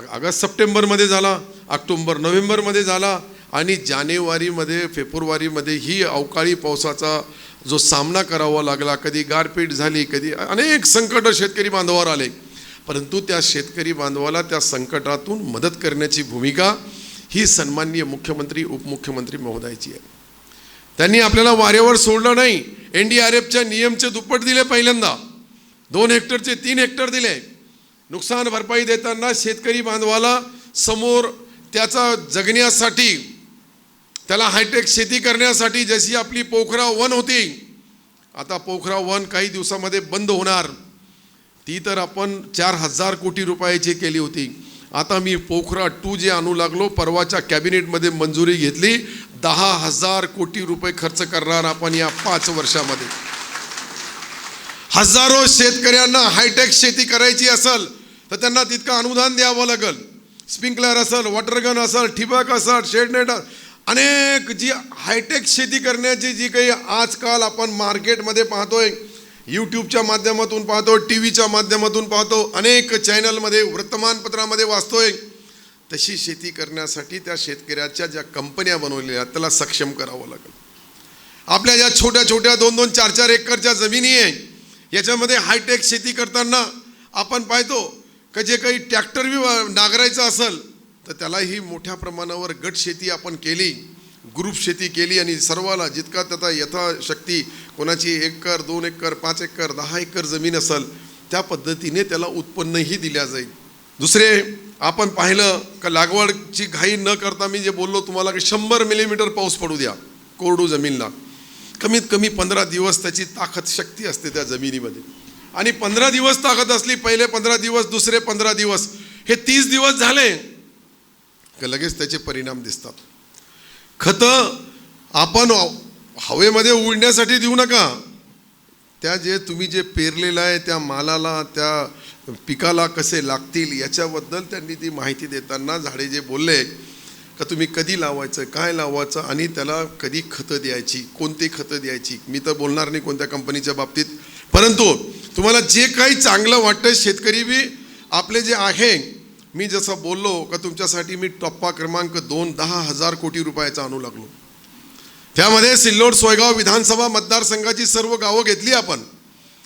ऑगस्ट सप्टेंबरमध्ये झाला, ऑक्टोबर नोव्हेंबरमध्ये झाला आणि जानेवारीमध्ये फेब्रुवारीमध्ये ही अवकाळी पावसाचा जो सामना करावा लागला. कधी गारपीट झाली, कधी अनेक संकट शेतकरी बांधवावर आले. परंतु त्या शेतकरी बांधवाला त्या संकटातून मदत करण्याची भूमिका ही सन्माननीय मुख्यमंत्री उपमुख्यमंत्री महोदयाची आहे. त्यांनी आपल्याला वाऱ्यावर सोडलं नाही. NDRFच्या नियमचे दुप्पट दिले, पहिल्यांदा 2 हेक्टरचे 3 हेक्टर दिले. नुकसान भरपाई देताना शेतकरी बांधवाला समोर त्याचा जगण्यासाठी, त्याला हायटेक शेती करण्यासाठी, जशी आपली पोखरा 1 होती, आता पोखरा 1 काही दिवसामध्ये बंद होणार. ती तर आपण 4,000 कोटी रुपयाची केली होती. आता मी पोखरा 2 जे आणू लागलो, परवाच्या कॅबिनेटमध्ये मंजुरी घेतली. 10,000 कोटी रुपये खर्च करणार आपण या 5 वर्षामध्ये. हजारो शेतकऱ्यांना हायटेक शेती करायची असेल तर त्यांना तितकं अनुदान द्यावं लागेल. स्प्रिंकलर असेल, वॉटरगन असेल, ठिबक असेल, शेडनेट, अनेक जी हायटेक शेती करण्याची जी काही आजकाल आपण मार्केटमध्ये पाहतोय, यूट्यूबच्या माध्यमातून पाहतो, TV च्या माध्यमातून पाहतो, अनेक चॅनलमध्ये, वृत्तमानपत्रामध्ये वाचतोय, तशी शेती करण्यासाठी त्या शेतकऱ्याच्या ज्या कंपन्या बनवलेल्या त्याला सक्षम करावं लागेल. आपल्या ज्या छोट्या छोट्या 2-2, 4-4 एकरच्या जमिनी आहे, याच्यामध्ये हायटेक शेती करताना आपण पाहतो की जे काही ट्रॅक्टर नांगरायचं असेल तर त्यालाही मोठ्या प्रमाणावर गट शेती आपण केली, ग्रुप शेती केली आणि सर्वाला जितका त्याचा यथाशक्ती, कोणाची 1 एकर, 2 एकर, 5 एकर, 10 एकर जमीन असेल त्या पद्धतीने त्याला उत्पन्नही दिल्या जाईल. दुसरे आपण पाहिलं का लागवडची घाई न करता, मी जे बोललो तुम्हाला की 100 मिलीमीटर पाऊस पडू द्या कोरडू जमीनला, कमीत कमी 15 दिवस त्याची ताकद शक्ती असते त्या जमिनीमध्ये. आणि 15 दिवस ताकद असली, पहिले 15 दिवस, दुसरे 15 दिवस, हे 30 दिवस झाले की लगेच त्याचे परिणाम दिसतात. खतं आपण हवेमध्ये उडण्यासाठी देऊ नका. त्या जे तुम्ही जे पेरलेलं आहे त्या मालाला, त्या पिकाला कसे लागतील याच्याबद्दल त्यांनी ती माहिती देताना झाडे जे बोलले का तुम्ही कधी लावायचं, काय लावायचं आणि त्याला कधी खतं द्यायची, कोणती खतं द्यायची. मी तर बोलणार नाही कोणत्या कंपनीच्या बाबतीत, परंतु तुम्हाला जे काही चांगलं वाटतं, शेतकरी बी आपले जे आहे, मी जसं बोललो का तुमच्यासाठी मी टप्पा क्रमांक 2 10,000 कोटी रुपयाचा आणू लागलो. त्यामध्ये सिल्लोड सोयगाव विधानसभा मतदारसंघाची सर्व गावं घेतली आपण.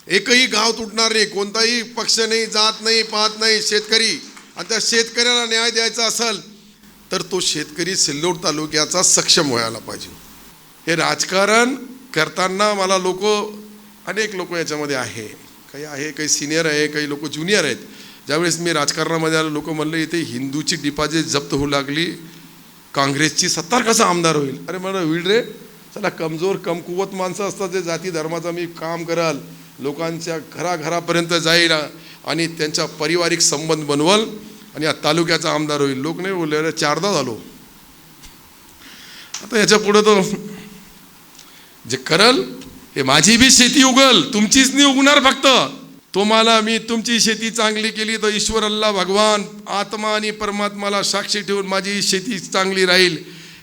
एकही गाव तुटणार नाही, कोणताही पक्ष नाही, जात नाही, पात नाही, शेतकरी. आणि त्या शेतकऱ्याला न्याय द्यायचा असेल तर तो शेतकरी सिल्लोड तालुक्याचा सक्षम व्हायला पाहिजे. हे राजकारण करताना मला अनेक लोक याच्यामध्ये आहे, काही सिनियर आहे, काही लोक ज्युनियर आहेत. ज्यावेळेस मी राजकारणामध्ये आलो, लोक म्हणले इथे हिंदूची डिपॉझिट जप्त होऊ लागली, काँग्रेसची सत्तार कसा आमदार होईल. अरे मला होईल रे, चला कमजोर कमकुवत माणसं असतात, जे जाती धर्माचा मी काम कराल, लोकांच्या घराघरापर्यंत जाईल आणि त्यांचा पारिवारिक संबंध बनवल आणि या तालुक्याचा आमदार होईल. लोक नाही बोलले, अरे 4दा झालो. आता याच्या पुढं तो जे करल हे माझी बी शेती उगल, तुमचीच नाही उगणार. फक्त तुम्हाला मी तुमची शेती चांगली केली तर ईश्वर अल्लाह भगवान आत्मा आणि परमात्माला साक्षी ठेवून माझी शेती चांगली राहील.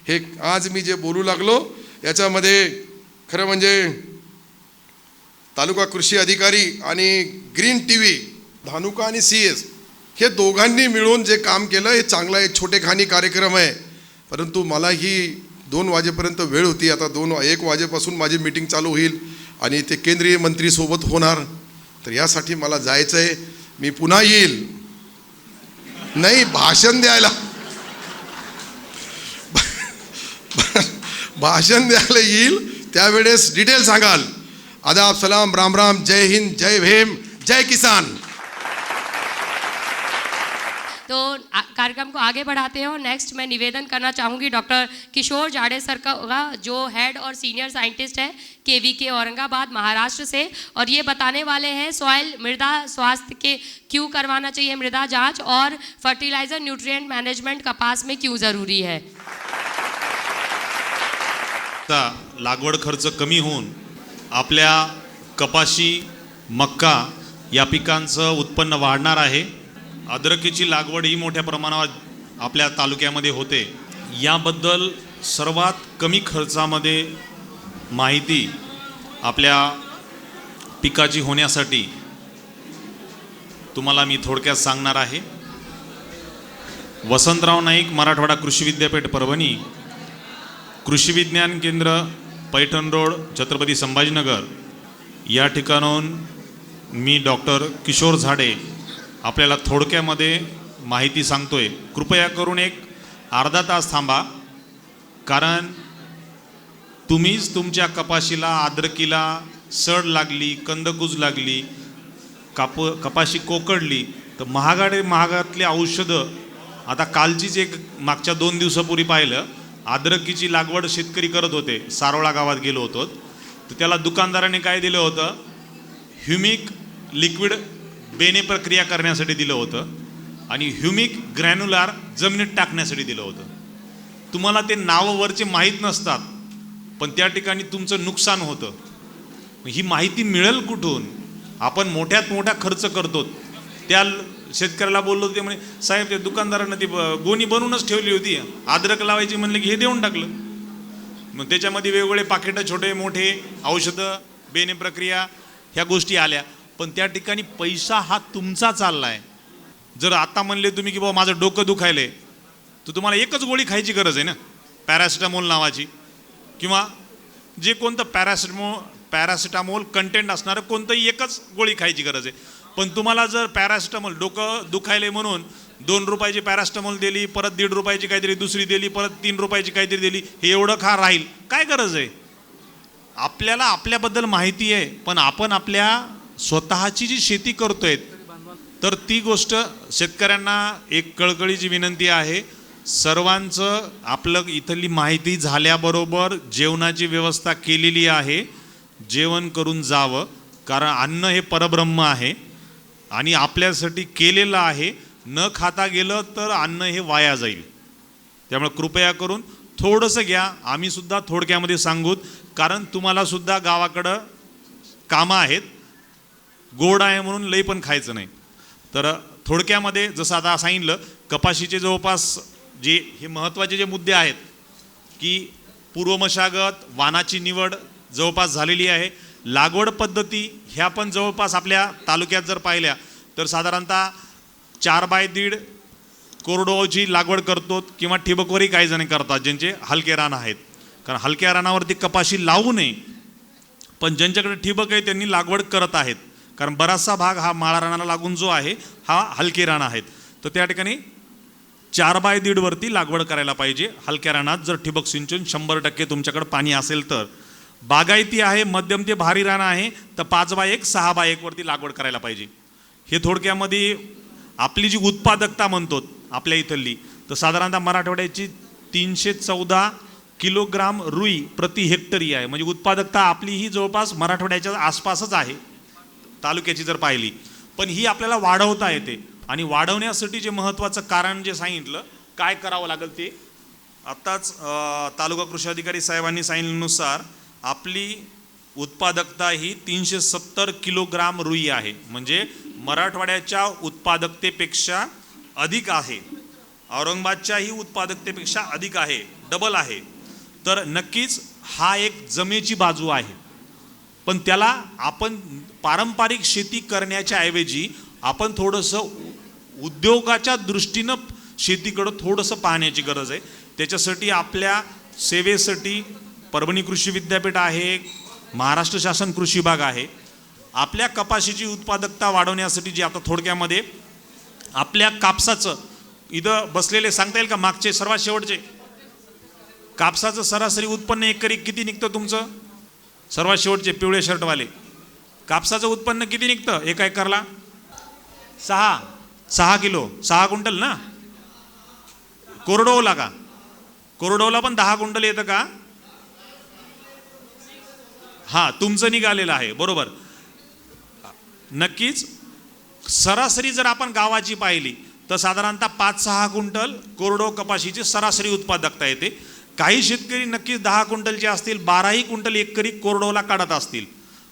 हे आज मी जे बोलू लागलो याच्यामध्ये खरं म्हणजे तालुका कृषी अधिकारी आणि ग्रीन TV, धानुका आणि CS हे दोघांनी मिळून जे काम केलं हे चांगलं आहे. छोटेखानी कार्यक्रम आहे, परंतु मला ही 2 वाजेपर्यंत वेळ होती. आता 1 वाजेपासून माझी मीटिंग चालू होईल आणि ते केंद्रीय मंत्रीसोबत होणार. तर यासाठी मला जायचं आहे. मी पुन्हा येईल, नाही भाषण द्यायला येईल, त्यावेळेस डिटेल सांगाल. आदाब, सलाम, राम राम, जय हिंद, जय भीम, जय किसान. तो कार्यक्रम को आगे बढ़ाते हैं और नेक्स्ट मैं निवेदन करना चाहूँगी डॉक्टर किशोर जाड़े सर का, जो हेड और सीनियर साइंटिस्ट है KVK औरंगाबाद महाराष्ट्र से, और ये बताने वाले हैं सॉइल मृदा स्वास्थ्य के क्यों करवाना चाहिए मृदा जांच, और फर्टिलाइजर न्यूट्रिएंट मैनेजमेंट कपास में क्यों ज़रूरी है. लागवड खर्च कमी होऊन आपल्या कपाशी, मक्का या पिकांचं उत्पन्न वाढणार आहे. अद्रकीची लागवड ही मोठ्या प्रमाणावर आपल्या तालुक्यामध्ये होते. याबद्दल सर्वात कमी खर्चामध्ये माहिती आपल्या पिकाची होण्यासाठी तुम्हाला मी थोडक्यात सांगणार आहे. वसंतराव नाईक मराठवाडा कृषी विद्यापीठ परभणी, कृषी विज्ञान केंद्र पैठण रोड, छत्रपती संभाजीनगर या ठिकाणाहून मी डॉक्टर किशोर झाडे आपल्याला थोडक्यामध्ये माहिती सांगतोय. कृपया करून एक अर्धा तास थांबा, कारण तुम्हीच तुमच्या कपाशीला, अद्रकीला सड लागली, कंदकुज लागली, कपाशी कोकडली तर महागातली औषधं. आता कालचीच एक मागच्या 2 दिवसापूर्वी पाहिलं, अद्रकीची लागवड शेतकरी करत होते. सारोळा गावात गेलो होतो तर त्याला दुकानदाराने काय दिलं होतं, ह्युमिक लिक्विड बेने प्रक्रिया करण्यासाठी दिलं होतं आणि ह्युमिक ग्रॅन्युलार जमिनीत टाकण्यासाठी दिलं होतं. तुम्हाला ते नावं वरचे माहीत नसतात, पण त्या ठिकाणी तुमचं नुकसान होतं. ही माहिती मिळेल कुठून? आपण मोठ्यात मोठा खर्च करतो. त्या शेतकऱ्याला बोललो ते म्हणे, साहेब त्या दुकानदारानं ती गोणी बनवूनच ठेवली होती, अद्रक लावायची म्हणलं की हे देऊन टाकलं. मग त्याच्यामध्ये वेगवेगळे पाकिटं, छोटे मोठे औषधं, बेने प्रक्रिया ह्या गोष्टी आल्या. पण त्या ठिकाणी पैसा हा तुमचा चालला आहे. जर आता म्हणले तुम्ही की बाबा माझं डोकं दुखायले, तर तुम्हाला एकच गोळी खायची गरज आहे ना, पॅरासिटामोल नावाची, किंवा जे कोणतं पॅरासिटामोल कंटेंट असणारं कोणतंही एकच गोळी खायची गरज आहे. पण तुम्हाला जर पॅरासिटामोल डोकं दुखायले म्हणून 2 रुपयाची पॅरासिटामोल दिली, परत 1.5 रुपयाची काहीतरी दुसरी दिली, परत 3 रुपयाची काहीतरी दिली, हे एवढं खा राहील, काय गरज आहे? आपल्याला आपल्याबद्दल माहिती आहे, पण आपण आपल्या स्वतःची जी शेती करतोय तर ती गोष्ट शेतकऱ्यांना एक कळकळीची विनंती आहे. सर्वांचं आपलं इथली माहिती झाल्याबरोबर जेवणाची व्यवस्था केलेली आहे. जेवण करून जावं, कारण अन्न हे परब्रह्म आहे आणि आपल्यासाठी केलेलं आहे. न खाता गेलं तर अन्न हे वाया जाईल. त्यामुळे कृपया करून थोडंसं घ्या. आम्ही सुद्धा थोडक्यामध्ये सांगूत, कारण तुम्हाला सुद्धा गावाकडं कामं आहेत. गोड आहे म्हणून लई पण खायचं नाही. तर थोडक्यामध्ये जसं आता सांगितलं, कपाशीचे जवळपास जे हे महत्त्वाचे जे मुद्दे आहेत की पूर्व मशागत, वाणाची निवड जवळपास झालेली आहे. लागवड पद्धती ह्या पण जवळपास आपल्या तालुक्यात जर पाहिल्या तर साधारणतः 4x1.5 कोरडवाहूची लागवड करतो, किंवा ठिबकवरही काही जण करतात ज्यांचे हलके रान आहेत. कारण हलक्या रानावरती कपाशी लावू नये, पण ज्यांच्याकडे ठिबक आहे त्यांनी लागवड करत आहेत. कारण बराचसा भाग हा माळा रानाला लागून जो आहे हा हलके रान आहेत. तर त्या ठिकाणी 4x1.5 वरती लागवड करायला पाहिजे. हलक्या रानात जर ठिबक सिंचन 100% तुमच्याकडे पाणी असेल तर. बागायती आहे, मध्यम ते भारी रान आहे तर 5x1, 6x1 वरती लागवड करायला पाहिजे. हे थोडक्यामध्ये आपली जी उत्पादकता म्हणतो आपल्या इथली, तर साधारणतः मराठवाड्याची 314 किलोग्राम रुई प्रति हेक्टरी आहे. म्हणजे उत्पादकता आपली ही जवळपास मराठवाड्याच्या आसपासच आहे तालुक्याची जर पाहिली. पण ही आपल्याला वाढवता येते, आणि वाढवण्यासाठी जे महत्त्वाचं कारण जे सांगितलं काय करावं लागेल ते आत्ताच तालुका कृषी अधिकारी साहेबांनी सांगितल्यानुसार आपली उत्पादकता ही 370 किलोग्राम रुई आहे. म्हणजे मराठवाड्याच्या उत्पादकतेपेक्षा अधिक आहे, औरंगाबादच्याही उत्पादकतेपेक्षा अधिक आहे, डबल आहे. तर नक्कीच हा एक जमेची बाजू आहे. पण त्याला आपण पारंपरिक शेती करण्याच्या ऐवजी आपण थोडंसं उद्योगाच्या दृष्टीनं शेतीकडं थोडंसं पाहण्याची गरज आहे. त्याच्यासाठी आपल्या सेवेसाठी परभणी कृषी विद्यापीठ आहे, महाराष्ट्र शासन कृषी विभाग आहे. आपल्या कपाशीची उत्पादकता वाढवण्यासाठी जे आता थोडक्यामध्ये आपल्या कापसाचं इथं बसलेले सांगता येईल का, मागचे सर्वात शेवटचे कापसाचं सरासरी उत्पन्न एकरी किती निघतं तुमचं? सर्वात शेवटचे पिवळे शर्टवाले कापसाचं उत्पन्न किती निघतं एका एकरला? 6 किलो, 6 क्विंटल ना. कोरडोला का? कोरडोला पण 10 क्विंटल येतं का? हां, तुमचं निघालेलं आहे बरोबर. नक्कीच सरासरी जर आपण गावाची पाहिली तर साधारणतः 5-6 क्विंटल कोरडो कपाशीची सरासरी उत्पादकता येते. काही शेतकरी नक्कीच 10 क्विंटलचे असतील, 12ही क्विंटल एकरी कोरडवाहूला काढत असतील.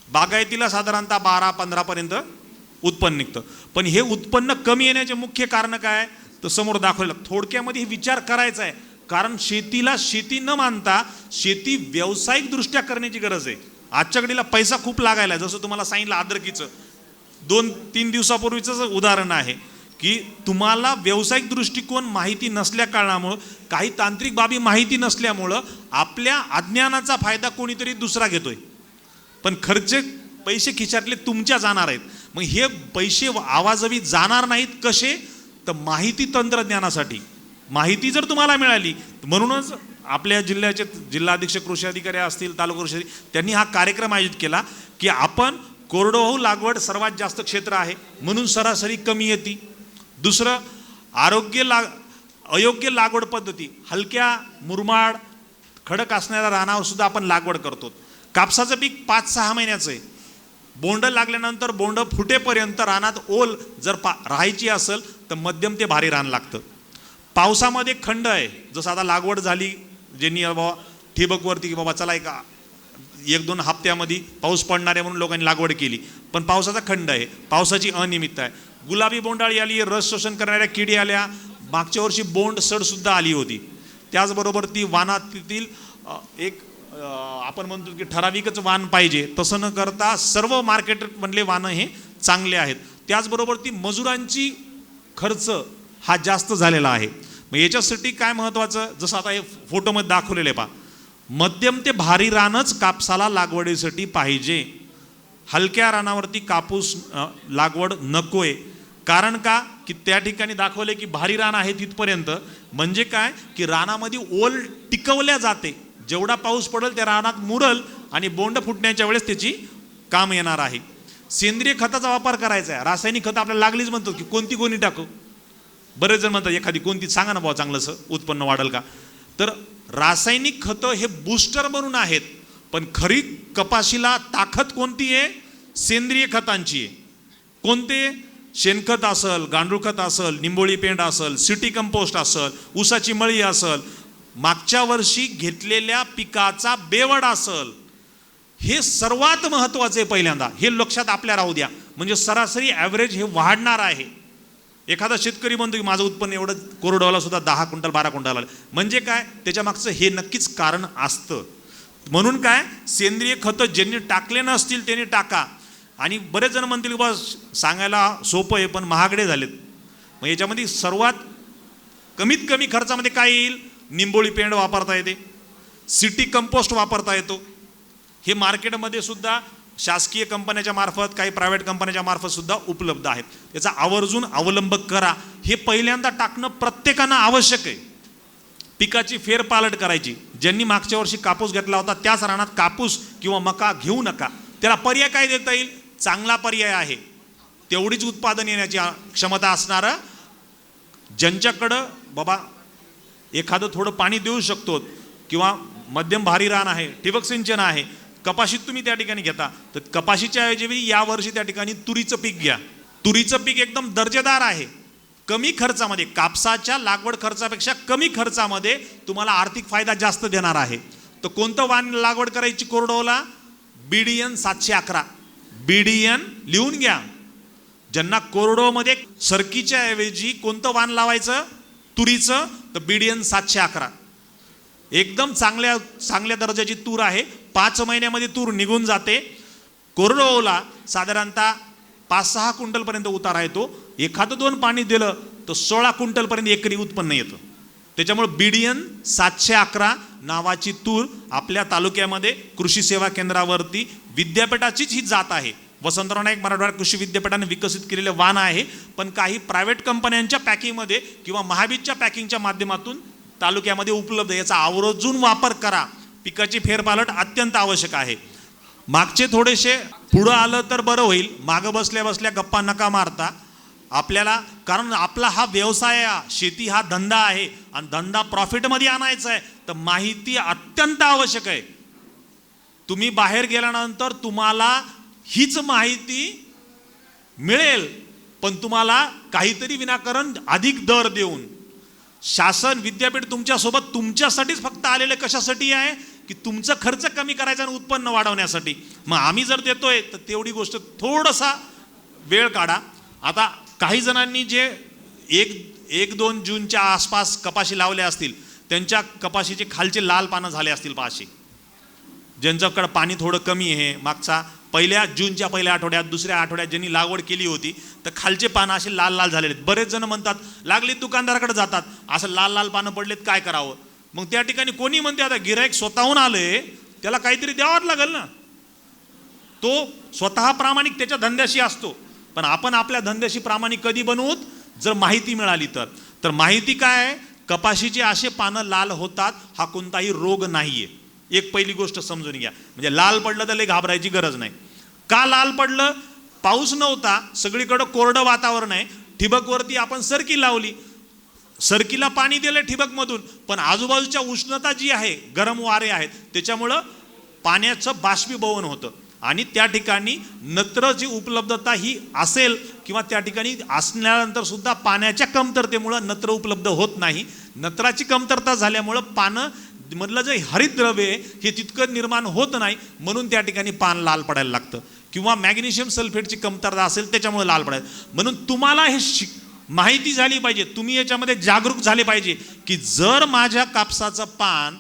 बागायतीला साधारणतः 12-15 पर्यंत उत्पन्न निघतं. पण हे उत्पन्न कमी येण्याचे मुख्य कारण काय तर समोर दाखवलं. थोडक्यामध्ये हे विचार करायचा आहे, कारण शेतीला शेती न मानता शेती व्यावसायिकदृष्ट्या करण्याची गरज आहे. आजच्या घडीला पैसा खूप लागायला, जसं तुम्हाला सांगितलं अद्रकीचं 2-3 दिवसापूर्वीचं उदाहरण आहे की तुम्हाला व्यावसायिक दृष्टिकोन माहिती नसल्या कारणामुळं, काही तांत्रिक बाबी माहिती नसल्यामुळं आपल्या अज्ञानाचा फायदा कोणीतरी दुसरा घेतोय, पण पैसे खिशातले तुमच्या जाणार आहेत. मग हे पैसे आवाजवी जाणार नाहीत कसे तर माहिती तंत्रज्ञानासाठी. माहिती जर तुम्हाला मिळाली, म्हणूनच आपल्या जिल्ह्याचे जिल्हाधीक्षक कृषी अधिकारी असतील, तालुका कृषी अधिकारी, त्यांनी हा कार्यक्रम आयोजित केला की आपण कोरडवाहू लागवड सर्वात जास्त क्षेत्र आहे म्हणून सरासरी कमी येते. दुसरं अयोग्य लागवड पद्धती, हलक्या मुरमाड खडक असणाऱ्या रानावर सुद्धा आपण लागवड करतो. कापसाचं पीक 5-6 महिन्याचं आहे. बोंड लागल्यानंतर बोंड फुटेपर्यंत रानात ओल जर राहायची असेल तर मध्यम ते भारी रान लागतं. पावसामध्ये खंड आहे, जसं आता लागवड झाली, ज्यांनी बाबा ठिबकवरती की बाबा चला 1-2 हप्त्यामध्ये पाऊस पडणार आहे म्हणून लोकांनी लागवड केली, पण पावसाचा खंड आहे, पावसाची अनियमितता आहे. गुलाबी बोंडाळी आली, रस शोषण करणाऱ्या किडी आल्या, मागच्या वर्षी बोंड सडसुद्धा आली होती. त्याचबरोबर ती वानातील एक आपण म्हणतो की ठराविकच वाण पाहिजे, तसं न करता सर्व मार्केटमधले वाणं हे चांगले आहेत. त्याचबरोबर ती मजुरांची खर्च हा जास्त झालेला आहे. मग याच्यासाठी काय महत्त्वाचं, जसं आता हे फोटोमध्ये दाखवलेले पहा, मध्यम ते भारी रानच कापसाला लागवडीसाठी पाहिजे. हलक्या रानावरती कापूस लागवड नकोय. कारण का की त्या ठिकाणी दाखवले की भारी रान आहे तिथपर्यंत, म्हणजे काय की रानामध्ये ओल टिकवल्या जाते, जेवढा पाऊस पडेल त्या रानात मुरल आणि बोंड फुटण्याच्या वेळेस त्याची काम येणार आहे. सेंद्रिय खताचा वापर करायचा आहे. रासायनिक खतं आपल्याला लागलीच म्हणतो की कोणती टाकू. बरेच जण म्हणतात एखादी कोणती सांगा ना बाबा चांगलंसं उत्पन्न वाढेल का. तर रासायनिक खतं हे बूस्टर म्हणून आहेत, पण खरी कपाशीला ताकद कोणती आहे, सेंद्रिय खतांची आहे. कोणते, शेणखत असेल, गांडूळ खत असेल, निंबोळी पेंड असेल, सिटी कंपोस्ट असेल, ऊसाची मळी असेल, मागच्या वर्षी घेतलेल्या पिकाचा बेवड असेल, हे सर्वात महत्त्वाचे आहे. पहिल्यांदा हे लक्षात आपल्या राहू द्या, म्हणजे सरासरी ॲव्हरेज हे वाढणार आहे. एखादा शेतकरी म्हणतो की माझं उत्पन्न एवढं कोरडवाहूला सुद्धा 10 क्विंटल 12 क्विंटल आलं, म्हणजे काय त्याच्या मागचं हे नक्कीच कारण असतं. म्हणून काय सेंद्रिय खतं ज्यांनी टाकले नसतील त्यांनी टाका. आणि बरेच जण म्हणतील की बा सांगायला सोपं आहे पण महागडे झालेत. मग याच्यामध्ये सर्वात कमीत कमी खर्चामध्ये काय येईल, निंबोळी पेंड वापरता येते, सिटी कंपोस्ट वापरता येतो. हे मार्केटमध्ये सुद्धा शासकीय कंपन्याच्या मार्फत, काही प्रायव्हेट कंपन्याच्या मार्फत सुद्धा उपलब्ध आहेत. याचा आवर्जून अवलंब करा. हे पहिल्यांदा टाकणं प्रत्येकानं आवश्यक आहे. पिकाची फेरपालट करायची. ज्यांनी मागच्या वर्षी कापूस घेतला होता त्याच रानात कापूस किंवा मका घेऊ नका. त्याला पर्याय काय देता येईल, चांगला पर्याय आहे. तेवढीच उत्पादन येण्याची क्षमता असणारं, ज्यांच्याकडं बाबा एखादं थोडं पाणी देऊ शकतो किंवा मध्यम भारी रान आहे, ठिबक सिंचन आहे, कपाशीत तुम्ही त्या ठिकाणी घेता, तर कपाशीच्या ऐवजी यावर्षी त्या ठिकाणी तुरीचं पीक घ्या. तुरीचं पीक एकदम दर्जेदार आहे. कमी खर्चामध्ये, कापसाच्या लागवड खर्चापेक्षा कमी खर्चामध्ये तुम्हाला आर्थिक फायदा जास्त देणार आहे. तर कोणतं वाण लागवड करायची कोरडवाहूला, BDN 711. BDN लिहून घ्या. ज्यांना कोरडवाहूमध्ये सरकीच्या ऐवजी कोणतं वाण लावायचं, तुरीचं, तर BDN 711 एकदम चांगल्या दर्जाची तूर आहे. 5 महिन्यामध्ये तूर निघून जाते. कोरडवाहूला साधारणतः 5-6 क्विंटलपर्यंत उतारा येतो. एखादं 2 पाणी दिलं तर 16 क्विंटलपर्यंत एकरी उत्पन्न येतं. त्याच्यामुळे BDN 711 नावाची तूर आपल्या तालुक्यामध्ये कृषी सेवा केंद्रावरती विद्यापीठाचीच ही जात आहे. वसंतराव नाईक मराठवाडा कृषी विद्यापीठाने विकसित केलेले वाण आहे. पण काही प्रायव्हेट कंपन्यांच्या पॅकिंगमध्ये किंवा महाबीजच्या पॅकिंगच्या माध्यमातून तालुक्यामध्ये उपलब्ध आहे. याचा आवर्जून वापर करा. पिकाची फेरपालट अत्यंत आवश्यक आहे. मागचे थोडेसे पुढं आलं तर बरं होईल. मागं बसल्या बसल्या गप्पा नका मारता. आपल्याला, कारण आपला हा व्यवसाय आहे, शेती हा धंदा आहे आणि धंदा प्रॉफिटमध्ये आणायचा आहे, तर माहिती अत्यंत आवश्यक आहे. तुम्ही बाहेर गेल्यानंतर तुम्हाला हीच माहिती मिळेल, पण तुम्हाला काहीतरी विनाकारण अधिक दर देऊन. शासन विद्यापीठ तुमच्यासोबत तुमच्यासाठीच फक्त आलेले कशासाठी आहे की तुमचा खर्च कमी करायचा आणि उत्पन्न वाढवण्यासाठी. मग आम्ही जर देतोय तर तेवढी गोष्ट थोडासा वेळ काढा. आता काही जणांनी जे 1-2 जूनच्या आसपास कपाशी लावल्या असतील त्यांच्या कपाशीचे खालचे लाल पानं झाले असतील पाशी. ज्यांच्याकडे पाणी थोडं कमी आहे, मागचा जूनच्या पहिल्या आठवड्यात दुसऱ्या आठवड्यात ज्यांनी लागवड केली होती तर खालचे पानं असे लाल लाल झालेले आहेत. बरेच जण म्हणतात लागलीत दुकानदाराकडे जातात, असं लाल लाल पानं पडलेत काय करावं. मग त्या ठिकाणी कोणी म्हणते आता गिराईक स्वतःहून आले त्याला काहीतरी द्यावंच लागेल ना. तो स्वतः प्रामाणिक त्याच्या धंद्याशी असतो, पण आपण आपल्या धंद्याशी प्रामाणिक कधी बनवूत जर माहिती मिळाली तर. माहिती काय आहे, कपाशीचे असे पानं लाल होतात हा कोणताही रोग नाहीये. एक पहिली गोष्ट समजून घ्या. म्हणजे लाल पडलं तर लय घाबरायची गरज नाही. का लाल पडलं, पाऊस नव्हता, सगळीकडं कोरडं वातावरण आहे, ठिबकवरती आपण सरकी लावली, सरकीला पाणी दिलं ठिबकमधून, पण आजूबाजूच्या उष्णता जी आहे, गरम वारे आहेत, त्याच्यामुळं पाण्याचं बाष्पीभवन होतं आणि त्या ठिकाणी नत्रची उपलब्धता ही असेल किंवा त्या ठिकाणी असल्यानंतर सुद्धा पाण्याच्या कमतरतेमुळं नत्र उपलब्ध होत नाही. नत्राची कमतरता झाल्यामुळं पानं मधलं जे हरितद्रव्य हे तितकं निर्माण होत नाही, म्हणून त्या ठिकाणी पान लाल पडायला लागतं. किंवा मॅग्नेशियम सल्फेटची कमतरता असेल त्याच्यामुळे लाल पडायला. म्हणून तुम्हाला हे माहिती झाली पाहिजे, तुम्ही याच्यामध्ये जागरूक झाले पाहिजे की जर माझ्या कापसाचं पान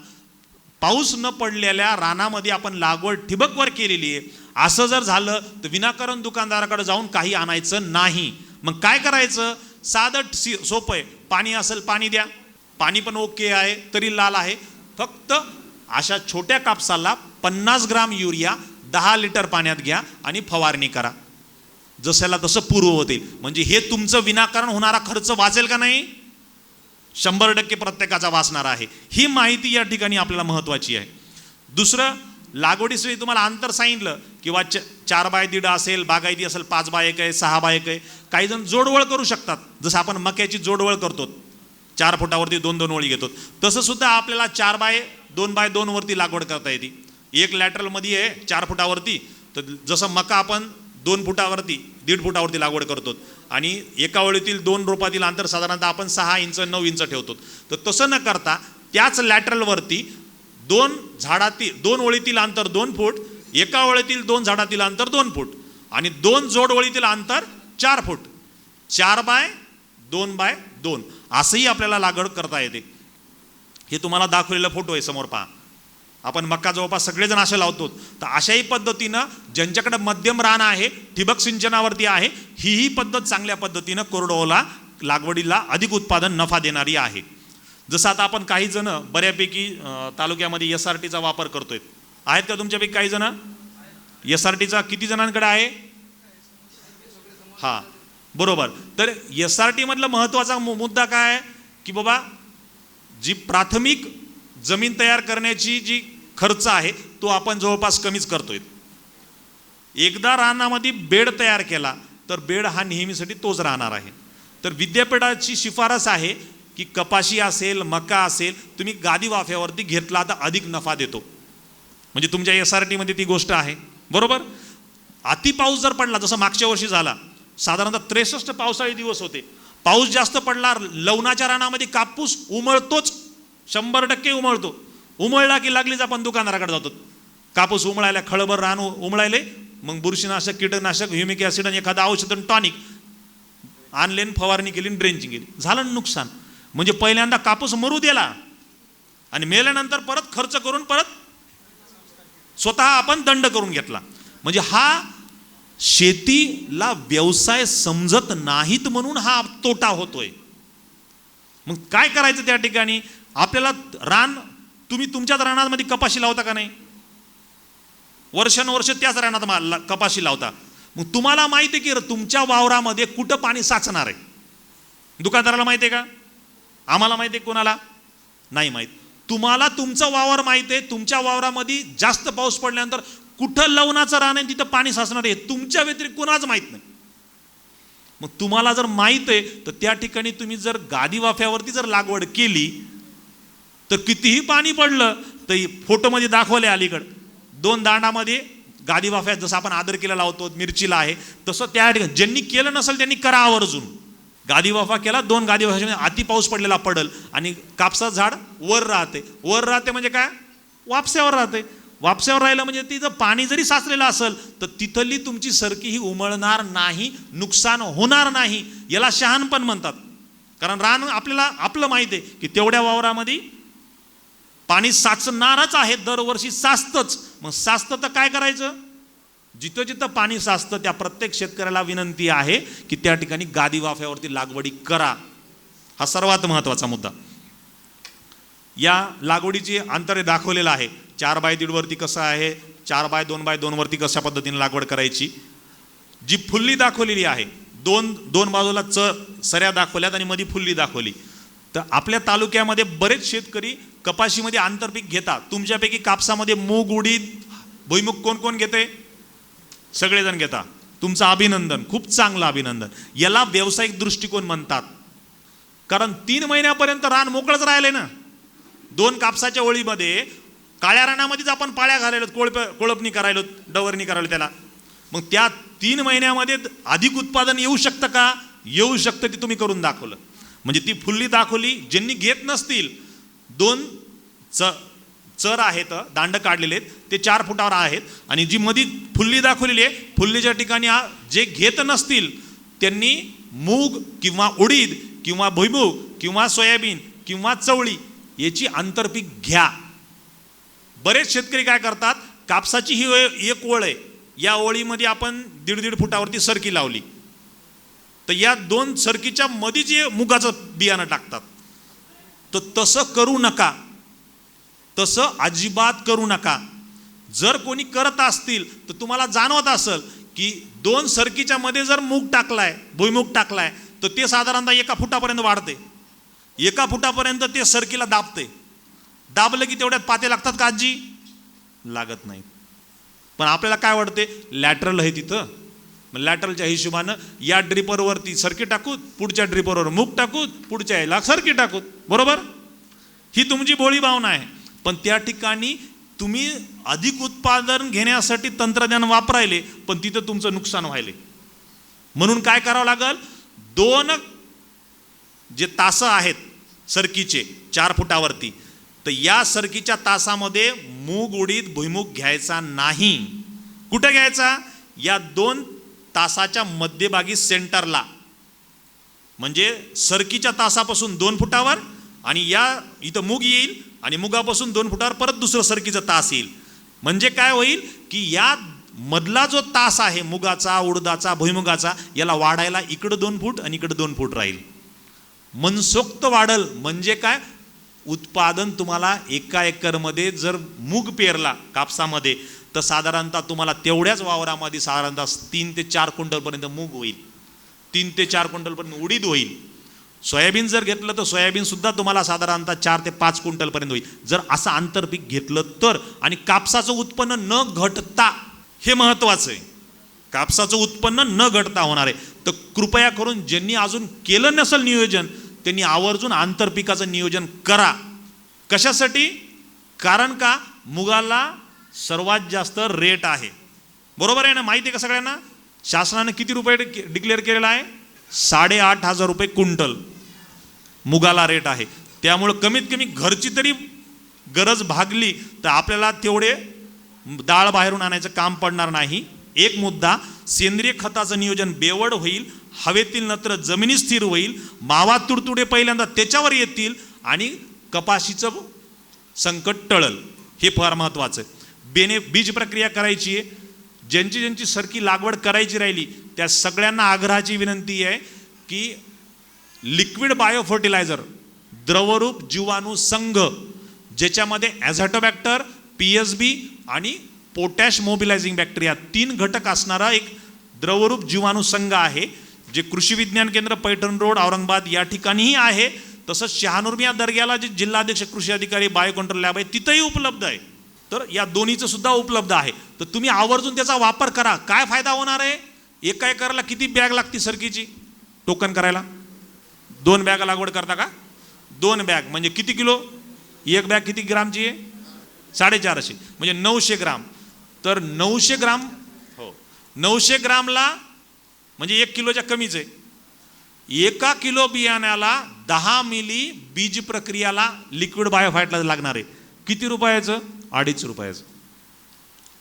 पाऊस न पडलेल्या रानामध्ये आपण लागवड ठिबकवर केलेली आहे, असं जर झालं तर विनाकारण दुकानदाराकडे जाऊन काही आणायचं नाही. मग काय करायचं, साधं सोपं आहे. पाणी असेल पाणी द्या, पाणी पण ओके आहे तरी लाल आहे. फक्त अशा छोट्या कापसाला 50 ग्राम युरिया 10 लिटर पाण्यात घ्या आणि फवारणी करा, जशाला तसं पूर्व होतील. म्हणजे हे तुमचं विनाकारण होणारा खर्च वाचेल का नाही, 100% प्रत्येकाचा वाचणार आहे. ही माहिती या ठिकाणी आपल्याला महत्त्वाची आहे. दुसरं, लागवडीसाठी तुम्हाला अंतर सांगितलं किंवा 4x1.5 असेल, बागायती असेल 5x1 आहे, 6x1 आहे. काही जण जोडवळ करू शकतात, जसं आपण मक्याची जोडवळ करतो, 4 फुटावरती 2-2 ओळी घेतो, तसं सुद्धा आपल्याला 4x2 वरती लागवड करता येते. एक लॅटरलमध्ये आहे 4 फुटावरती, तर जसं मका आपण 2 फुटावरती 1.5 फुटावरती लागवड करतो आणि एका ओळीतील 2 रोपातील अंतर साधारणतः आपण 6 इंच 9 इंच ठेवतो. तर तसं न करता त्याच लॅटरलवरती 2 ओळीतील अंतर 2 फूट, एका ओळीतील 2 झाडातील अंतर 2 फूट आणि 2 जोड ओळीतील अंतर 4 फूट, 4x2x2 असंही आपल्याला लागवड करता येते. हे तुम्हाला दाखवलेला फोटो आहे, समोर पहा. आपण मका जवळपास सगळेजण असे लावतो. तर अशाही पद्धतीनं ज्यांच्याकडे मध्यम रान आहे, ठिबक सिंचनावरती आहे, ही पद्धत चांगल्या पद्धतीनं कोरडवाहूला लागवडीला अधिक उत्पादन नफा देणारी आहे. जसं आता आपण काही जण बऱ्यापैकी तालुक्यामध्ये SRTचा वापर करतोय. आहेत का तुमच्यापैकी काही जण? SRTचा किती जणांकडे आहे? हां, बरोबर. तर SRT मधला महत्त्वाचा मुद्दा काय आहे की बाबा जी प्राथमिक जमीन तयार करण्याची जी खर्च आहे तो आपण जवळपास कमीच करतोय. एकदा रानामध्ये बेड तयार केला तर बेड हा नेहमीसाठी तोच राहणार आहे. तर विद्यापीठाची शिफारस आहे की कपाशी असेल, मका असेल, तुम्ही गादी वाफ्यावरती घेतला तर अधिक नफा देतो. म्हणजे तुमच्या SRT मध्ये ती गोष्ट आहे, बरोबर. अति पाऊस जर पडला, जसं मागच्या वर्षी झाला, साधारणतः 63 पावसाळी दिवस होते, पाऊस जास्त पडला, लवणाच्या रानामध्ये कापूस उमळतोच, 100% उमळतो. उमळला की लागलीच आपण दुकानदाराकडे जातो. कापूस उमळायला, खळभर रान उमळायले, मग बुरशीनाशक, कीटकनाशक, ह्युमिक ॲसिड आणि एखादं औषध टॉनिक आणले, फवारणी केली, ड्रेंचिंग केली, झालं नुकसान. म्हणजे पहिल्यांदा कापूस मरू दिला आणि मेल्यानंतर परत खर्च करून परत स्वतः आपण दंड करून घेतला. म्हणजे हा शेतीला व्यवसाय समजत नाहीत म्हणून हा तोटा होतोय. मग काय करायचं त्या ठिकाणी? आपल्याला रान, तुम्ही तुमच्याच रानामध्ये कपाशी लावता का नाही? वर्षानुवर्ष त्याच रानात कपाशी लावता. मग तुम्हाला माहिती आहे की तुमच्या वावरामध्ये कुठं पाणी साचणार आहे? दुकानदाराला माहिती आहे का? आम्हाला माहिती आहे, कोणाला नाही माहीत. तुम्हाला तुमचं वावर माहिती आहे. तुमच्या वावरामध्ये जास्त पाऊस पडल्यानंतर कुठं लवणाचं रान आहे तिथं पाणी साचणार आहे, तुमच्या व्यतिरिक्त कोणाच माहीत नाही. मग तुम्हाला जर माहीत आहे तर त्या ठिकाणी तुम्ही जर गादी वाफ्यावरती जर लागवड केली तर कितीही पाणी पडलं तर फोटोमध्ये दाखवले अलीकडं 2 दांडामध्ये गादी वाफ्यात, जसं आपण आदर केला लावतो मिरचीला आहे, तसं त्या ठिकाणी ज्यांनी केलं नसेल त्यांनी करा आवर्जून. गादी वाफा केला, 2 गादी वाफा अति पाऊस पडलेला पडल आणि कापसाचं झाड वर राहते म्हणजे काय, वापस्यावर राहते. वापस्यावर राहिलं म्हणजे तिथं पाणी जरी साचलेलं असेल तर तिथली तुमची सरकी ही उमळणार नाही, नुकसान होणार नाही. याला शहाणपण म्हणतात. कारण रान आपल्याला आपलं माहिती आहे की तेवढ्या वावरामध्ये पाणी साचणारच आहे, दरवर्षी साचतंच. मग साचतं तर काय करायचं, जिथं जिथं पाणी साचतं त्या प्रत्येक शेतकऱ्याला विनंती आहे की त्या ठिकाणी गादी वाफ्यावरती लागवडी करा. हा सर्वात महत्त्वाचा मुद्दा. या लागवडीचे अंतर दाखवलेलं आहे. 4x1.5 वरती कसं आहे, 4x2x2 वरती कशा पद्धतीने लागवड करायची. जी फुल्ली दाखवलेली आहे, दोन बाजूला सऱ्या दाखवल्यात आणि मध्ये फुल्ली दाखवली. तर आपल्या तालुक्यामध्ये बरेच शेतकरी कपाशीमध्ये आंतरपीक घेतात. तुमच्यापैकी कापसामध्ये मूग, उडीद, भुईमुग कोण कोण घेते, सगळेजण घेता. तुमचं अभिनंदन, खूप चांगलं अभिनंदन. याला व्यावसायिक दृष्टिकोन म्हणतात. कारण 3 महिन्यापर्यंत रान मोकळंच राहिले ना. 2 कापसाच्या ओळीमध्ये काळ्या रानामध्येच आपण पाळ्या घालायलो, कोळपणी करायलो, डवरणी करायलो त्याला. मग त्या 3 महिन्यामध्ये अधिक उत्पादन येऊ शकतं का, येऊ शकतं. ते तुम्ही करून दाखवलं. म्हणजे ती फुल्ली दाखवली. ज्यांनी घेत नसतील, 2 चर आहेत, दांड काढलेले आहेत, ते 4 फुटावर आहेत. आणि जी मध्ये फुल्ली दाखवलेली आहे, फुल्लीच्या ठिकाणी जे घेत नसतील त्यांनी मूग किंवा उडीद किंवा भुईमुग किंवा सोयाबीन किंवा चवळी याची आंतरपीक घ्या. बरेच शेतकरी काय करतात, कापसाची ही एक ओळ आहे, या ओळीमध्ये आपण 1.5 फुटावरती सरकी लावली, तर या 2 सरकीच्या मध्ये जे मुगाचं बियाणं टाकतात. तर तसं करू नका, तसं अजिबात करू नका. जर कोणी करत असतील तर तुम्हाला जाणवत असेल की 2 सरकीच्या मध्ये जर मूग टाकलाय, भुईमुग टाकलाय, तर ते साधारणतः 1 फुटापर्यंत वाढते. 1 फुटापर्यंत ते सरकीला दाबते. दाबलं की तेवढ्यात पाते लागतात का आजी, लागत नाही. पण आपल्याला काय वाटते, लॅटरल आहे तिथं, मग लॅटरलच्या हिशोबानं या ड्रिपरवरती सरकी टाकूत, पुढच्या ड्रिपरवर मूग टाकूत, पुढच्या याला सरकी टाकूत. बरोबर, ही तुमची भोळी भावना आहे. पण त्या ठिकाणी तुम्ही अधिक उत्पादन घेण्यासाठी तंत्रज्ञान वापरायले, पण तिथं तुमचं नुकसान व्हायले. म्हणून काय करावं लागल, 2 जे तासं आहेत सरकीचे 4 फुटावरती, तर या सरकीच्या तासामध्ये मूग, उडीद, भुईमुग घ्यायचा नाही. कुठे घ्यायचा, या 2 तासाच्या मध्यभागी सेंटरला. म्हणजे सरकीच्या तासापासून 2 फुटावर, आणि या इथं मूग येईल आणि मुगापासून 2 फुटावर परत दुसरं सरकीचं तास येईल. म्हणजे काय होईल की या मधला जो तास आहे मुगाचा, उडदाचा, भुईमुगाचा, याला वाढायला इकडं 2 फूट आणि इकडं 2 फूट राहील. मनसोक्त वाढल. म्हणजे काय, उत्पादन तुम्हाला 1 एकरमध्ये जर मूग पेरला कापसामध्ये, तर साधारणतः तुम्हाला तेवढ्याच वावरामध्ये साधारणतः 3 ते 4 क्विंटलपर्यंत मूग होईल, 3 ते 4 क्विंटलपर्यंत उडीद होईल. सोयाबीन जर घेतलं तर सोयाबीन सुद्धा तुम्हाला साधारणतः 4 ते 5 क्विंटलपर्यंत होईल, जर असं आंतरपीक घेतलं तर. आणि कापसाचं उत्पन्न न घटता, हे महत्त्वाचं आहे, कापसाचं उत्पन्न न घटता होणार आहे. तर कृपया करून ज्यांनी अजून केलं नसेल नियोजन, त्यांनी आवर्जून आंतरपिकाचं नियोजन करा. कशासाठी, कारण का मुगाला सर्वात जास्त रेट आहे. बरोबर आहे ना, माहिती आहे का सगळ्यांना. शासनानं किती रुपये डिक्लेअर केलेला आहे, 8,500 रुपये क्विंटल मुगाला रेट आहे. त्यामुळं कमीत कमी घरची तरी गरज भागली तर आपल्याला तेवढे डाळ बाहेरून आणायचं काम पडणार नाही. एक मुद्दा, सेंद्रिय खताचं नियोजन बेवड होईल, हवेतील नत्र जमिनी स्थिर होईल, मावा तुडतुडे पहिल्यांदा त्याच्यावर येतील आणि कपाशीचं संकट टळल. हे फार महत्त्वाचं आहे. बीज प्रक्रिया करायची आहे. ज्यांची सरकी लागवड करायची राहिली त्या सगळ्यांना आग्रहाची विनंती आहे की लिक्विड बायो फर्टिलायझर, द्रवरूप जीवाणू संघ, ज्याच्यामध्ये ॲझॅटोबॅक्टर, PSB आणि पोटॅश मोबिलायझिंग बॅक्टेरिया 3 घटक असणारा एक द्रवरूप जीवाणू संघ आहे, जे कृषी विज्ञान केंद्र पैठण रोड औरंगाबाद या ठिकाणीही आहे. तसंच शहानूरमिया दर्ग्याला जे जिल्हाध्यक्ष कृषी अधिकारी बायो कंट्रोल लॅब आहे तिथंही उपलब्ध आहे. तर या दोन्हीचं सुद्धा उपलब्ध आहे. तर तुम्ही आवर्जून त्याचा वापर करा. काय फायदा होणार आहे, 1 एकरला किती बॅग लागते सरकीची टोकन करायला, 2 बॅग लागवड करता का, 2 बॅग म्हणजे किती किलो, 1 बॅग किती ग्रामची आहे, 450, म्हणजे 900 ग्राम. तर 900 ग्राम, हो 900 ग्रामला म्हणजे 1 किलोच्या कमीच आहे. 1 किलो बियाण्याला 10 मिली बीज प्रक्रियाला लिक्विड बायोफायटला लागणार आहे. किती रुपयाचं? 2.5 रुपयाचं.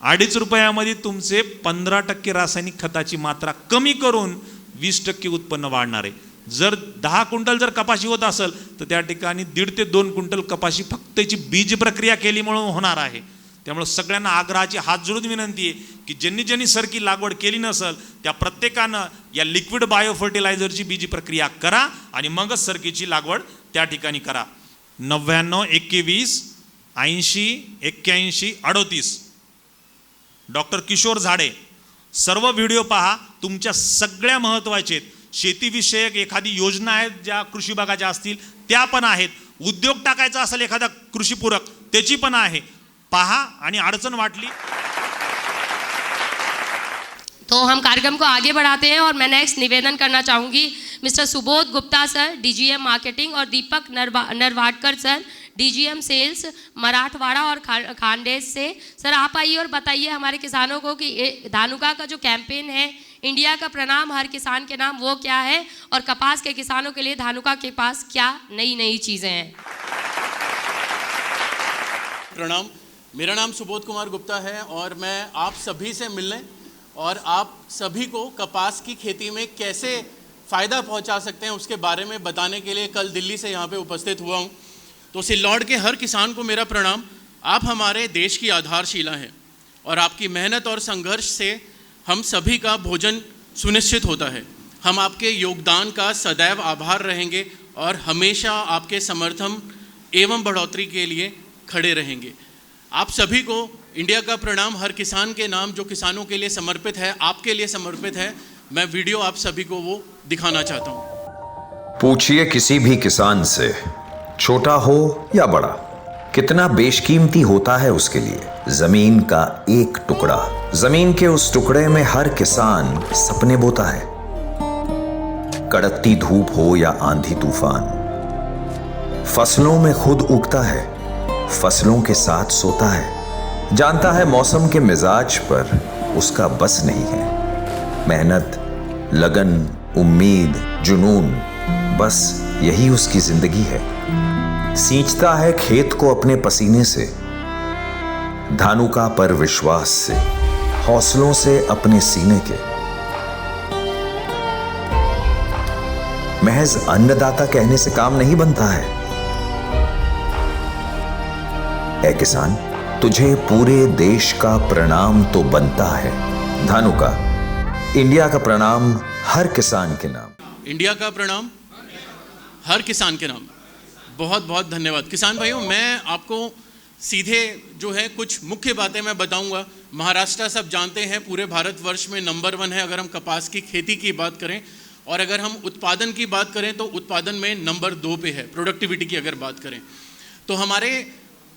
2.5 रुपयामध्ये तुमचे 15% रासायनिक खताची मात्रा कमी करून 20% उत्पन्न वाढणार आहे. जर 10 क्विंटल जर कपाशी होत असेल तर त्या ठिकाणी 1.5 ते 2 क्विंटल कपाशी फक्त याची बीज प्रक्रिया केली म्हणून होणार आहे. त्यामुळे सगळ्यांना आग्रहाची हात जोडून विनंती आहे की ज्यांनी सरकी लागवड केली नसेल त्या प्रत्येकानं या लिक्विड बायो फर्टिलायझरची बीज प्रक्रिया करा आणि मगच सरकीची लागवड त्या ठिकाणी करा. 99 21 80 81 38 डॉक्टर किशोर झाडे. सर्व व्हिडिओ पहा. तुमच्या सगळ्या महत्त्वाचे शेतीविषयक एखादी योजना आहेत ज्या कृषी विभागाच्या असतील त्या पण आहेत. उद्योग टाकायचा असेल एखादा कृषीपूरक त्याची पण आहे. पहा आणि अडचण वाटली तो हम कार्यक्रम को आगे बढ़ाते हैं और मैं नेक्स्ट निवेदन करना चाहूँगी mister Subodh Gupta sir DGM marketing और Deepak Narwadkar sir DGM sales Marathwada और खानदेश से. सर आप आइए और बताइए हमारे किसानों को कि धानुका का जो कैंपेन है इंडिया का प्रणाम हर किसान के नाम वो क्या है और कपास के किसानों के लिए धानुका के पास क्या नई चीज़ें हैं. प्रणाम. मेरा नाम सुबोध कुमार गुप्ता है और मैं आप सभी से मिलने और आप सभी को कपास की खेती में कैसे फ़ायदा पहुंचा सकते हैं उसके बारे में बताने के लिए कल दिल्ली से यहाँ पे उपस्थित हुआ हूँ. तो सिल्लौड के हर किसान को मेरा प्रणाम. आप हमारे देश की आधारशिला हैं और आपकी मेहनत और संघर्ष से हम सभी का भोजन सुनिश्चित होता है. हम आपके योगदान का सदैव आभार रहेंगे और हमेशा आपके समर्थन एवं बढ़ोतरी के लिए खड़े रहेंगे. आप सभी को इंडिया का प्रणाम हर किसान के नाम जो किसानों के लिए समर्पित है, आपके लिए समर्पित है. मैं वीडियो आप सभी को वो दिखाना चाहता हूँ. पूछिए किसी भी किसान से, छोटा हो या बड़ा, कितना बेशकीमती होता है उसके लिए जमीन का एक टुकड़ा. जमीन के उस टुकड़े में हर किसान सपने बोता है. कड़कती धूप हो या आंधी तूफान, फसलों में खुद उगता है, फसलों के साथ सोता है. जानता है मौसम के मिजाज पर उसका बस नहीं है. मेहनत, लगन, उम्मीद, जुनून, बस यही उसकी जिंदगी है. सींचता है खेत को अपने पसीने से, धानुका पर विश्वास से, हौसलों से अपने सीने के. महज अन्नदाता कहने से काम नहीं बनता है. ऐ किसान, तुझे पूरे देश का प्रणाम तो बनता है. धानुका, इंडिया का प्रणाम हर किसान के नाम. इंडिया का प्रणाम हर किसान के नाम. बहुत बहुत धन्यवाद. किसान भाइयों, मैं आपको सीधे जो है कुछ मुख्य बातें मैं बताऊंगा. महाराष्ट्र सब जानते हैं पूरे भारतवर्ष में नंबर 1 है अगर हम कपास की खेती की बात करें, और अगर हम उत्पादन की बात करें तो उत्पादन में नंबर 2 पे है. प्रोडक्टिविटी की अगर बात करें तो हमारे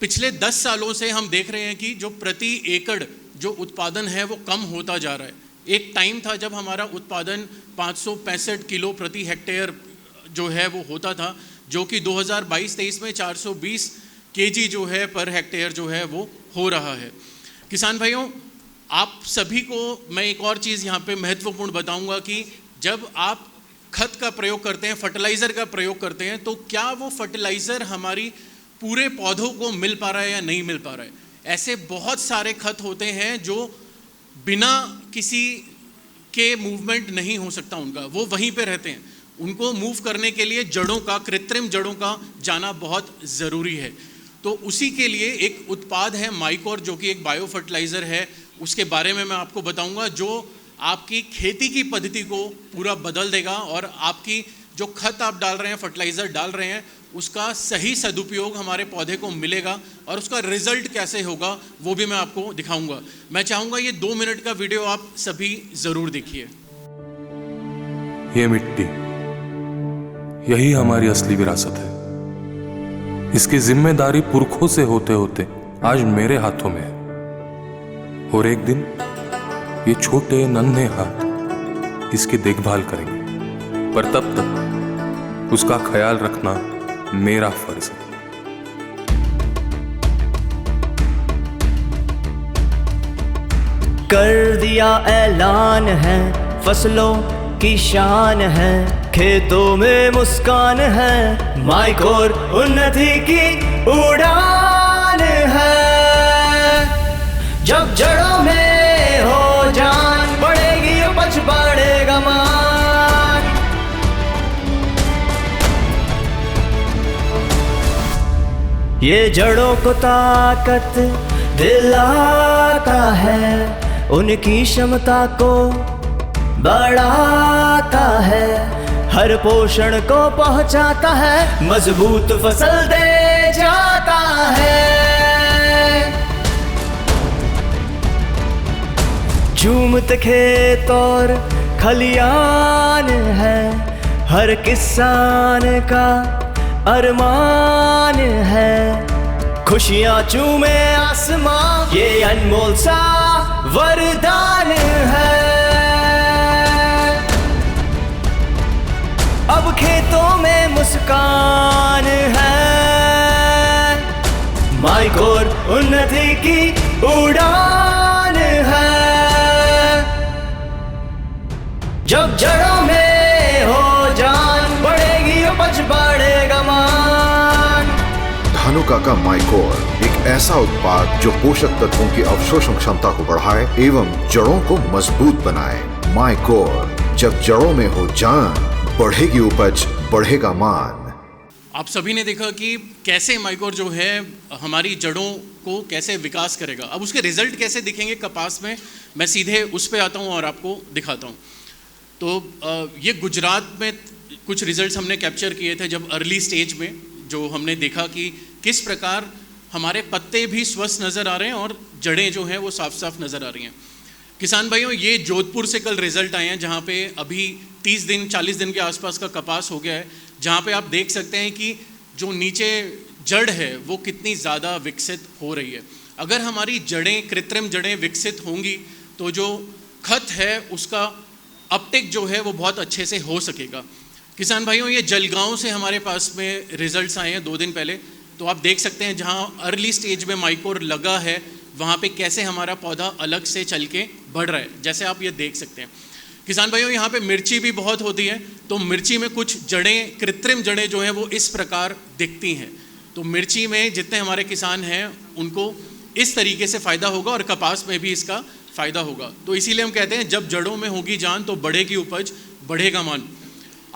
पिछले 10 सालों से हम देख रहे हैं कि जो प्रति एकड़ जो उत्पादन है वो कम होता जा रहा है. एक टाइम था जब हमारा उत्पादन 565 किलो प्रति हेक्टेयर जो है वो होता था, जो कि 2022-23 में 420 केजी जो है पर हेक्टेयर जो है वो हो रहा है. किसान भाइयों, आप सभी को मैं एक और चीज़ यहाँ पे महत्वपूर्ण बताऊँगा कि जब आप खत का प्रयोग करते हैं, फर्टिलाइज़र का प्रयोग करते हैं, तो क्या वो फर्टिलाइज़र हमारी पूरे पौधों को मिल पा रहा है या नहीं मिल पा रहा है. ऐसे बहुत सारे खत होते हैं जो बिना किसी के मूवमेंट नहीं हो सकता उनका, वो वहीं पे रहते हैं. उनको मूव करने के लिए जड़ों का, कृत्रिम जड़ों का जाना बहुत ज़रूरी है. तो उसी के लिए एक उत्पाद है माइकोर, जो कि एक बायो फर्टिलाइज़र है. उसके बारे में मैं आपको बताऊंगा जो आपकी खेती की पद्धति को पूरा बदल देगा और आपकी जो खत आप डाल रहे हैं, फर्टिलाइज़र डाल रहे हैं, उसका सही सदुपयोग हमारे पौधे को मिलेगा और उसका रिजल्ट कैसे होगा वो भी मैं आपको दिखाऊंगा. मैं चाहूँगा ये 2 मिनट का वीडियो आप सभी ज़रूर देखिए. ये मिट्टी, यही हमारी असली विरासत है. इसकी जिम्मेदारी पुरखों से होते होते आज मेरे हाथों में है. और एक दिन ये छोटे नन्हे हाथ इसकी देखभाल करेंगे, पर तब तक उसका ख्याल रखना मेरा फर्ज है. कर दिया ऐलान है, फसलों की शान है, खेतों में मुस्कान है, माइकोर उन्नति की उड़ान है। जब जड़ों में हो जान, बढ़ेगी उपज बढ़ेगा मान। ये जड़ों को ताकत दिलाता है, उनकी क्षमता को बढ़ाता है, हर पोषण को पहुंचाता है, मजबूत फसल दे जाता है। झूमते खेत और खलियान है, हर किसान का अरमान है। खुशियां चूमे आसमां, ये अनमोल सा वरदान है। अब खेतों में मुस्कान है, माइकोर उन्नति की उड़ान है। जब जड़ों में हो जान, बढ़ेगी उपज बढ़ेगा मान। धानुका का माइकोर एक ऐसा उत्पाद जो पोषक तत्वों की अवशोषण क्षमता को बढ़ाए एवं जड़ों को मजबूत बनाए। माइकोर, जब जड़ों में हो जान, बढ़ेगी उपज बढ़ेगा मान। आप सभी ने देखा कि कैसे माइकोर जो है हमारी जड़ों को कैसे विकास करेगा। अब उसके रिजल्ट कैसे दिखेंगे कपास में, मैं सीधे उस पे आता हूँ और आपको दिखाता हूँ। तो ये गुजरात में कुछ रिजल्ट्स हमने कैप्चर किए थे जब अर्ली स्टेज में, जो हमने देखा कि किस प्रकार हमारे पत्ते भी स्वस्थ नज़र आ रहे हैं और जड़ें जो हैं वो साफ साफ नज़र आ रही हैं। किसान भाइयों, ये जोधपुर से कल रिजल्ट आए हैं, जहाँ पे अभी 30 दिन 40 दिन के आसपास का कपास हो गया है, जहाँ पे आप देख सकते हैं कि जो नीचे जड़ है वो कितनी ज़्यादा विकसित हो रही है। अगर हमारी जड़ें, कृत्रिम जड़ें विकसित होंगी तो जो खत है उसका अपटेक जो है वो बहुत अच्छे से हो सकेगा। किसान भाइयों, ये जलगांव से हमारे पास में रिजल्ट्स आए हैं 2 दिन पहले। तो आप देख सकते हैं जहाँ अर्ली स्टेज में माइकोर लगा है, वहाँ पे कैसे हमारा पौधा अलग से चल के बढ़ रहा है, जैसे आप ये देख सकते हैं। किसान भाइयों, यहाँ पे मिर्ची भी बहुत होती है, तो मिर्ची में कुछ जड़ें, कृत्रिम जड़ें जो हैं वो इस प्रकार दिखती हैं। तो मिर्ची में जितने हमारे किसान हैं उनको इस तरीके से फ़ायदा होगा और कपास में भी इसका फ़ायदा होगा। तो इसीलिए हम कहते हैं जब जड़ों में होगी जान तो बढ़ेगी उपज, बढ़ेगा मान।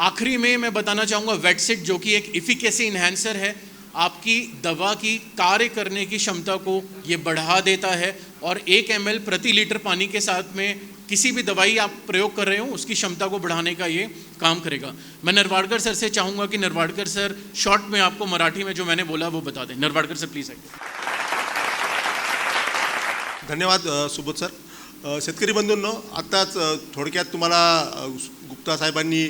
आखिरी में मैं बताना चाहूँगा वेटसिट, जो कि एक इफिकेसी इन्हेंसर है, आपकी दवा की कार्य करने की क्षमता को ये बढ़ा देता है और 1 ml प्रति लीटर पानी के साथ में किसी भी दवाई आप प्रयोग कर रहे हो उसकी क्षमता को बढ़ाने का ये काम करेगा। मैं नरवाड़कर सर से चाहूँगा कि नरवाड़कर सर शॉर्ट में आपको मराठी में जो मैंने बोला वो बता दें। नरवाड़कर सर प्लीज आइए। धन्यवाद सुबोध सर. शेतकरी बंधूंनो, आत्ताच थोडक्यात तुम्हाला गुप्ता साहेबांनी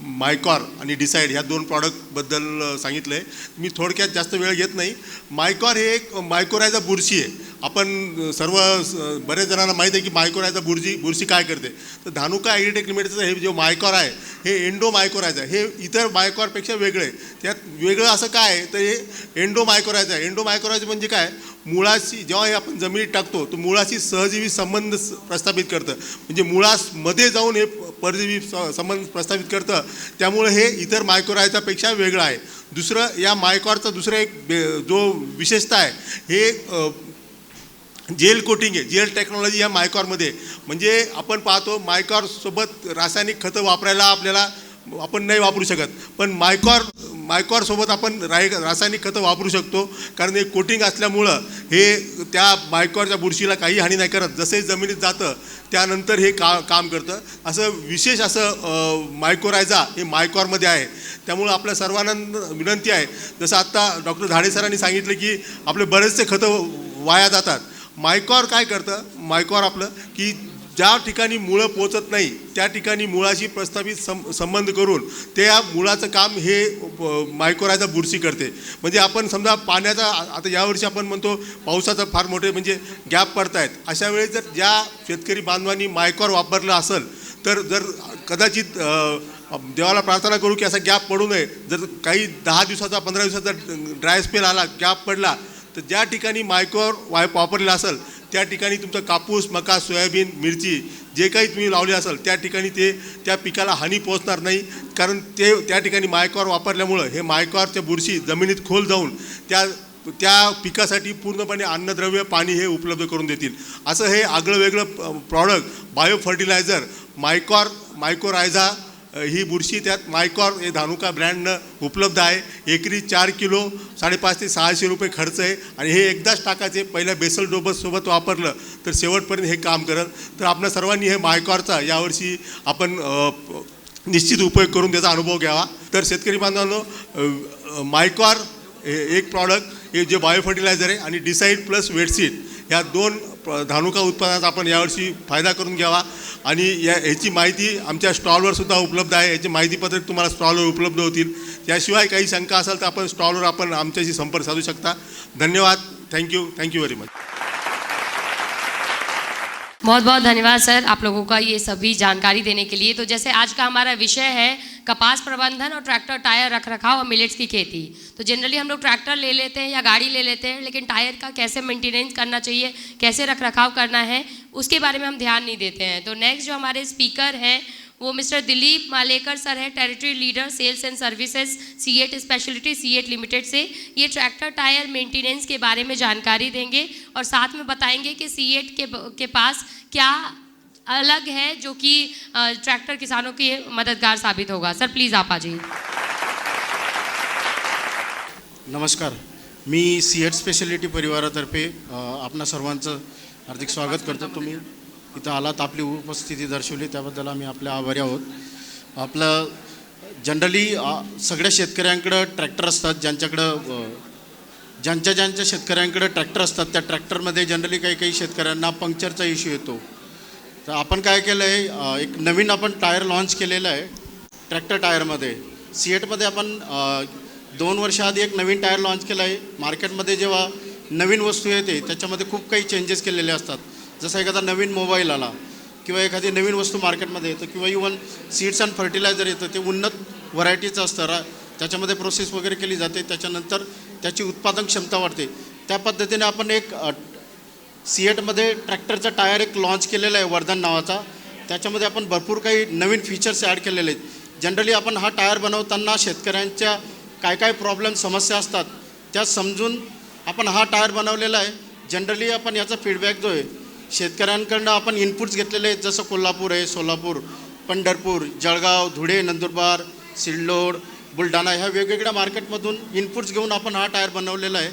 मायकॉर आणि डिसाईड ह्या 2 प्रॉडक्टबद्दल सांगितलं आहे. मी थोडक्यात जास्त वेळ घेत नाही. मायकॉर हे एक मायकोरायझा बुरशी आहे. आपण सर्व बरेच जणांना माहीत आहे की मायकोरायझा बुरशी काय करते. तर धानुका ॲग्रीटेक लिमिटेडचं हे जो मायकॉर आहे हे एंडो मायकोरायझा, हे इतर मायकॉरपेक्षा वेगळं आहे. त्यात वेगळं असं काय आहे तर हे एंडो मायकोरायझा आहे. एंडो मायकोरायझा म्हणजे काय, मुळाशी जेव्हा हे आपण जमिनीत टाकतो तो मुळाशी सहजीवी संबंध प्रस्थापित करतं. म्हणजे मुळामध्ये जाऊन हे परजीवी संबंध प्रस्थापित करतं. त्यामुळे हे इतर मायकोरायझापेक्षा वेगळं आहे. दुसरं, या मायकॉरचं दुसरं एक जो विशेषता आहे हे जेल कोटिंग आहे. जेल टेक्नॉलॉजी या मायकॉरमध्ये, म्हणजे आपण पाहतो मायकॉरसोबत रासायनिक खतं वापरायला आपण नाही वापरू शकत, पण मायकॉरसोबत आपण रासायनिक खतं वापरू शकतो. कारण हे कोटिंग असल्यामुळं हे त्या मायकॉरच्या बुरशीला काही हानी नाही करत. जसे जमिनीत जातं त्यानंतर हे काम करतं. असं विशेष असं मायकोरायझा हे मायकॉरमध्ये आहे. त्यामुळं आपल्या सर्वांना विनंती आहे, जसं आत्ता डॉक्टर झाडे सरांनी सांगितलं की आपले बरेचसे खतं वाया जातात. मायकॉर काय करतं, मायकॉर आपलं की ज्या ठिकाणी मुळं पोचत नाही त्या ठिकाणी मुळाशी प्रस्थापित संबंध करून त्या मुळाचं काम हे मायकोरायझा बुरशी करते. म्हणजे आपण समजा पाण्याचा, आता यावर्षी आपण म्हणतो पावसाचा फार मोठे म्हणजे गॅप पडत आहेत, अशा वेळेस जर ज्या शेतकरी बांधवांनी मायकॉर वापरलं असेल तर जर कदाचित देवाला प्रार्थना करू की असा गॅप पडू नये. जर काही 10 दिवसाचा 15 दिवसाचा ड्राय स्पेल आला, गॅप पडला, तर ज्या ठिकाणी मायकॉर वापरलेला असेल त्या ठिकाणी तुमचं कापूस, मका, सोयाबीन, मिरची जे काही तुम्ही लावले असाल त्या ठिकाणी त्या पिकाला हानी पोहोचणार नाही, कारण त्या ठिकाणी मायकॉर वापरल्यामुळं हे मायकॉरच्या बुरशी जमिनीत खोल जाऊन त्या पिकासाठी पूर्णपणे अन्नद्रव्य, पाणी हे उपलब्ध करून देतील. असं हे आगळं वेगळं प्रॉडक्ट बायो फर्टिलायझर मायकोरायझा ही बुरशी त्यात मायकॉर हे धानुका ब्रँडनं उपलब्ध आहे. एकरी 4 किलो 550 ते 600 रुपये खर्च आहे आणि हे एकदाच टाकायचे. पहिल्या बेसल डोबससोबत वापरलं तर शेवटपर्यंत हे काम करत. तर आपल्या सर्वांनी हे मायकॉरचा यावर्षी आपण निश्चित उपयोग करून त्याचा अनुभव घ्यावा. तर शेतकरी बांधवांनो, मायकॉर हे एक प्रॉडक्ट हे जे बायो फर्टिलायझर आहे आणि डिसाईड प्लस वेटसीड ह्या 2 धानुका उत्पादनाचा आपण यावर्षी फायदा करून घ्यावा. आणि ह्याची माहिती आमच्या स्टॉलवर सुद्धा उपलब्ध आहे. याची माहितीपत्रक तुम्हाला स्टॉलवर उपलब्ध होतील. त्याशिवाय काही शंका असेल तर आपण स्टॉलवर आमच्याशी संपर्क साधू शकता. धन्यवाद. Thank you very much. बहुत बहुत धन्यवाद सर आप लोगों का ये सभी जानकारी देने के लिए. तो जैसे आज का हमारा विषय है कपास प्रबंधन और ट्रैक्टर टायर रखरखाव और मिलेट्स की खेती. तो जनरली हम लोग ट्रैक्टर ले लेते हैं या गाड़ी ले लेते हैं, लेकिन टायर का कैसे मेंटेनेंस करना चाहिए, कैसे रखरखाव करना है, उसके बारे में हम ध्यान नहीं देते हैं. तो नेक्स्ट जो हमारे स्पीकर हैं वो मिस्टर दिलीप मालेकर सर है, territory leader sales and services CEAT specialty CEAT limited से. ये ट्रैक्टर टायर मेंटेनेंस के बारे में जानकारी देंगे और साथ में बताएंगे कि सीएट के पास क्या अलग है जो कि ट्रैक्टर किसानों के मददगार साबित होगा. सर प्लीज़ आप आ जाइए. नमस्कार, मी सीएट स्पेशलिटी परिवारातर्फे आपणा सर्वांचं हार्दिक स्वागत करतो. तुम्ही इथं आलात, आपली उपस्थिती दर्शवली त्याबद्दल आम्ही आपल्या आभारी आहोत. आपलं जनरली सगळ्या शेतकऱ्यांकडं ट्रॅक्टर असतात. ज्यांच्या शेतकऱ्यांकडे ट्रॅक्टर असतात त्या ट्रॅक्टरमध्ये जनरली काही शेतकऱ्यांना पंक्चरचा इश्यू येतो. तर आपण काय केलं आहे, एक नवीन आपण टायर लॉन्च केलेलं आहे ट्रॅक्टर टायरमध्ये. सीएटमध्ये आपण 2 वर्षाआधी एक नवीन टायर लॉन्च केला आहे. मार्केटमध्ये जेव्हा नवीन वस्तू येते त्याच्यामध्ये खूप काही चेंजेस केलेले असतात. जसं एखादा नवीन मोबाईल आला किंवा एखादी नवीन वस्तू मार्केटमध्ये येतं किंवा इवन सीड्स अँड फर्टिलायझर येतं, ते उन्नत व्हरायटीचं असतं. त्याच्यामध्ये प्रोसेस वगैरे केली जाते, त्याच्यानंतर त्याची उत्पादन क्षमता वाढते. त्या पद्धतीने आपण एक सीएटमध्ये ट्रॅक्टरचा टायर एक लॉन्च केलेला आहे वर्धन नावाचा. त्याच्यामध्ये आपण भरपूर काही नवीन फीचर्स ॲड केलेले आहेत. जनरली आपण हा टायर बनवताना शेतकऱ्यांच्या काय प्रॉब्लेम समस्या असतात त्या समजून आपण हा टायर बनवलेला आहे. जनरली आपण याचा फीडबॅक जो आहे शेतकऱ्यांकडनं आपण इनपुट्स घेतलेले आहेत, जसं कोल्हापूर आहे, सोलापूर, पंढरपूर, जळगाव, धुळे, नंदुरबार, सिल्लोड, बुलढाणा ह्या वेगवेगळ्या मार्केटमधून इनपुट्स घेऊन आपण हा टायर बनवलेला आहे.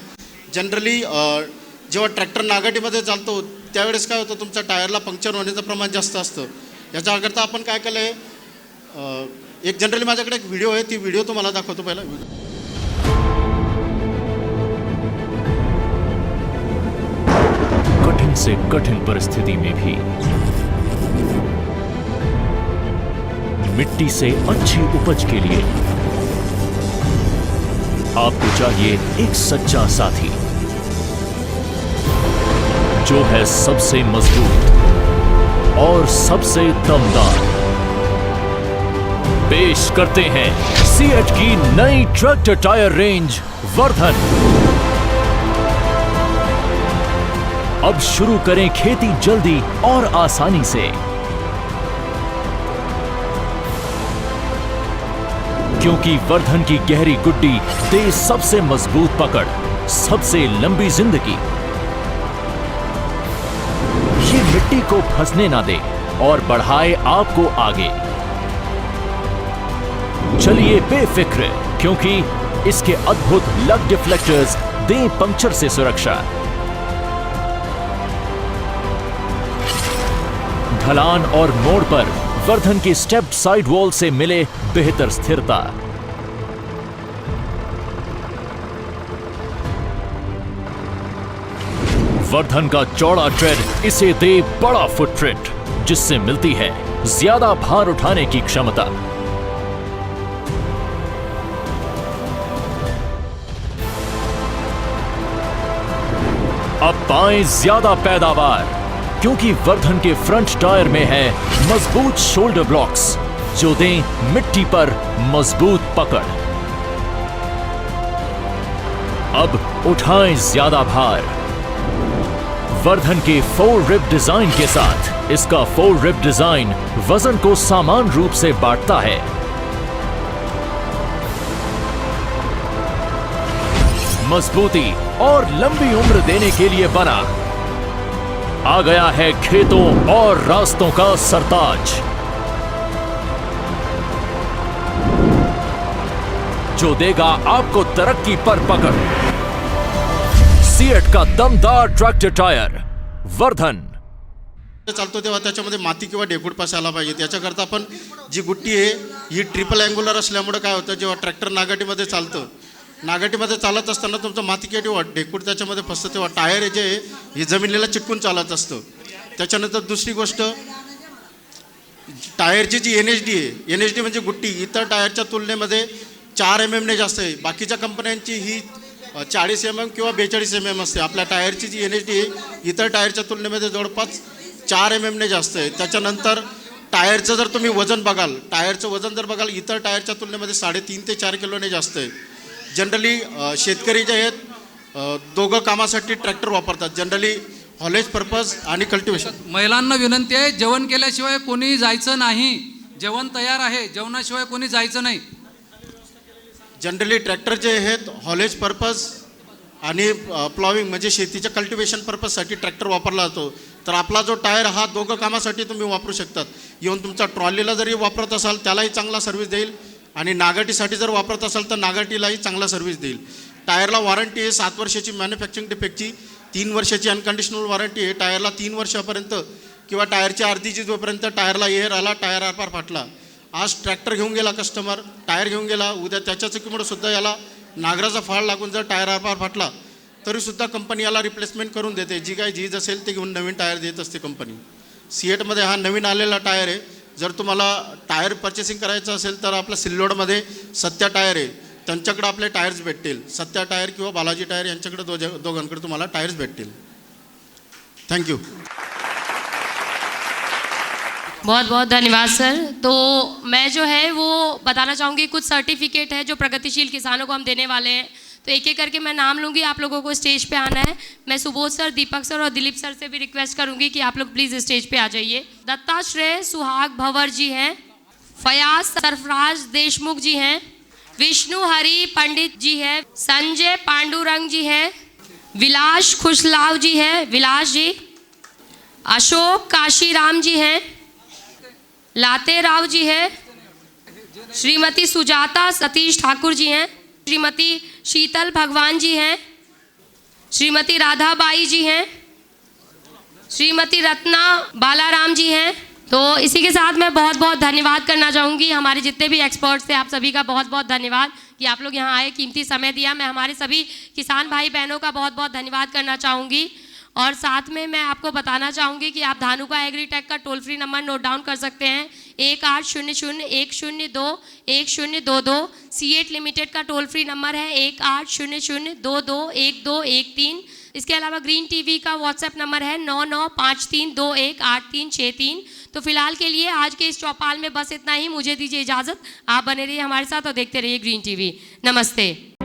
जनरली जेव्हा ट्रॅक्टर नागाटीमध्ये चालतो त्यावेळेस काय होतं, तुमच्या टायरला पंक्चर होण्याचं प्रमाण जास्त असतं. याच्याकरता आपण काय केलं आहे, एक जनरली माझ्याकडे एक व्हिडिओ आहे, ती व्हिडिओ तुम्हाला दाखवतो पहिला. कठिन से कठिन परिस्थिति में भी मिट्टी से अच्छी उपज के लिए आपको चाहिए एक सच्चा साथी जो है सबसे मजबूत और सबसे दमदार. पेश करते हैं सीएट की नई ट्रैक्टर टायर रेंज वर्धन. अब शुरू करें खेती जल्दी और आसानी से, क्योंकि वर्धन की गहरी गुड्डी दे सबसे मजबूत पकड़, सबसे लंबी जिंदगी. ये मिट्टी को फंसने ना दे और बढ़ाए आपको आगे. चलिए बेफिक्र, क्योंकि इसके अद्भुत लग डिफ्लेक्टर्स दें पंक्चर से सुरक्षा. ढलान और मोड़ पर वर्धन की स्टेप्ड साइड वॉल से मिले बेहतर स्थिरता. वर्धन का चौड़ा ट्रेड इसे दे बड़ा फुटप्रिंट, जिससे मिलती है ज्यादा भार उठाने की क्षमता. अब पाएं ज्यादा पैदावार, क्योंकि वर्धन के फ्रंट टायर में है मजबूत शोल्डर ब्लॉक्स जो दें मिट्टी पर मजबूत पकड़. अब उठाएं ज्यादा भार. वर्धन के 4 रिब डिजाइन के साथ इसका 4 रिब डिजाइन वजन को समान रूप से बांटता है। मजबूती और लंबी उम्र देने के लिए बना आ गया है खेतों और रास्तों का सरताज, जो देगा आपको तरक्की पर पकड़। सिएट का दमदार ट्रैक्टर टायर वर्धन। चालतो तेव्हा त्याच्यामध्ये माती किंवा ढेकूळपास आला पाहिजे। त्याच्याकरता आपण जी गुट्टी आहे ही ट्रिपल अँग्युलर असल्यामुळे काय होतं, जेव्हा ट्रॅक्टर नागाटीमध्ये चालतं, नागाटीमध्ये चालत असताना तुमचं माती किंवा ढेकूळ त्याच्यामध्ये फसतं, तेव्हा टायर जे आहे हे जमिनीला चिटकून चालत असतं। त्याच्यानंतर दुसरी गोष्ट, टायरची जी NHD आहे, NHD म्हणजे गुट्टी, इतर टायरच्या तुलनेमध्ये 4 mm ने जास्त आहे। बाकीच्या कंपन्यांची ही 40 mm किंवा 42 mm असते। आपल्या टायरची जी NHD आहे इतर टायरच्या तुलनेमध्ये जवळपास 4 mm ने जास्त आहे। त्याच्यानंतर टायरचं जर तुम्ही वजन बघाल, टायरचं वजन जर बघाल इतर टायरच्या तुलनेमध्ये 3.5 ते 4 किलोने जास्त आहे। जनरली शेतकरी जे आहेत दोघं कामासाठी ट्रॅक्टर वापरतात, जनरली हॉलेज पर्पज आणि कल्टिवेशन। महिलांना विनंती आहे, जेवण केल्याशिवाय कोणी जायचं नाही। जेवण तयार आहे, जेवणाशिवाय कोणी जायचं नाही। जनरली ट्रॅक्टर जे आहेत हॉलेज पर्पज आणि प्लॉविंग म्हणजे शेतीच्या कल्टिवेशन पर्पजसाठी ट्रॅक्टर वापरला जातो। तर आपला जो टायर हा दोघं कामासाठी तुम्ही वापरू शकतात। येऊन तुमचा ट्रॉलीला जरी वापरत असाल त्यालाही चांगला सर्व्हिस देईल आणि नागाटीसाठी जर वापरत असाल तर नागाटीलाही चांगला सर्व्हिस देईल। टायरला वॉरंटी आहे 7 वर्षाची मॅन्युफॅक्चरिंग डिफेक्टची, 3 वर्षाची अनकंडिशनल वॉरंटी आहे। टायरला 3 वर्षापर्यंत किंवा टायरची अर्धीची जोपर्यंत टायरला एअर आला, टायर आरपार फाटला, आज ट्रॅक्टर घेऊन गेला कस्टमर, टायर घेऊन गेला, उद्या त्याच्या चुकीमुळे सुद्धा याला नागराचा फाळ लागून जर टायर आरपार फाटला तरीसुद्धा कंपनी याला रिप्लेसमेंट करून देते। जी काय झीज असेल ते घेऊन नवीन टायर देत असते कंपनी। सिएटमध्ये हा नवीन आलेला टायर आहे। जर तुम्हाला टायर परचेसिंग करायचं असेल तर आपल्या सिल्लोडमध्ये सत्या टायर आहे, त्यांच्याकडे आपले टायर्स भेटतील। सत्या टायर किंवा बालाजी टायर यांच्याकडे दोघांकडे तुम्हाला टायर्स भेटतील। थँक्यू। बहुत बहुत धन्यवाद सर। तो मैं जो है वो बताना चाहूँगी, कुछ सर्टिफिकेट है जो प्रगतिशील किसानों को हम देने वाले हैं। तो एक एक करके मैं नाम लूँगी, आप लोगों को स्टेज पे आना है। मैं सुबोध सर, दीपक सर और दिलीप सर से भी रिक्वेस्ट करूँगी कि आप लोग प्लीज़ स्टेज पे आ जाइए। दत्ताश्रेय सुहाग भंवर जी हैं, फयाज सरफराज देशमुख जी हैं, विष्णु हरि पंडित जी हैं, संजय पांडुरंग जी हैं, विलास खुशलाव जी हैं, विलास जी, अशोक काशीराम जी हैं, लाते राव जी हैं, श्रीमती सुजाता सतीश ठाकुर जी हैं, श्रीमती शीतल भगवान जी हैं, श्रीमती राधाबाई जी हैं, श्रीमती रत्ना बालाराम जी हैं। तो इसी के साथ मैं बहुत बहुत धन्यवाद करना चाहूँगी हमारे जितने भी एक्सपर्ट्स थे, आप सभी का बहुत बहुत धन्यवाद कि आप लोग यहाँ आए, कीमती समय दिया। मैं हमारे सभी किसान भाई बहनों का बहुत बहुत धन्यवाद करना चाहूँगी। और साथ में मैं आपको बताना चाहूँगी कि आप धानुका एग्रीटेक का toll free number note down कर सकते हैं, 1800-102-1022। सिएट लिमिटेड का टोल फ्री नंबर है 1800-221213। इसके अलावा ग्रीन टीवी का व्हाट्सएप नंबर है 9953218363। तो फिलहाल के लिए आज के इस चौपाल में बस इतना ही। मुझे दीजिए इजाज़त, आप बने रहिए हमारे साथ और देखते रहिए ग्रीन टीवी। नमस्ते।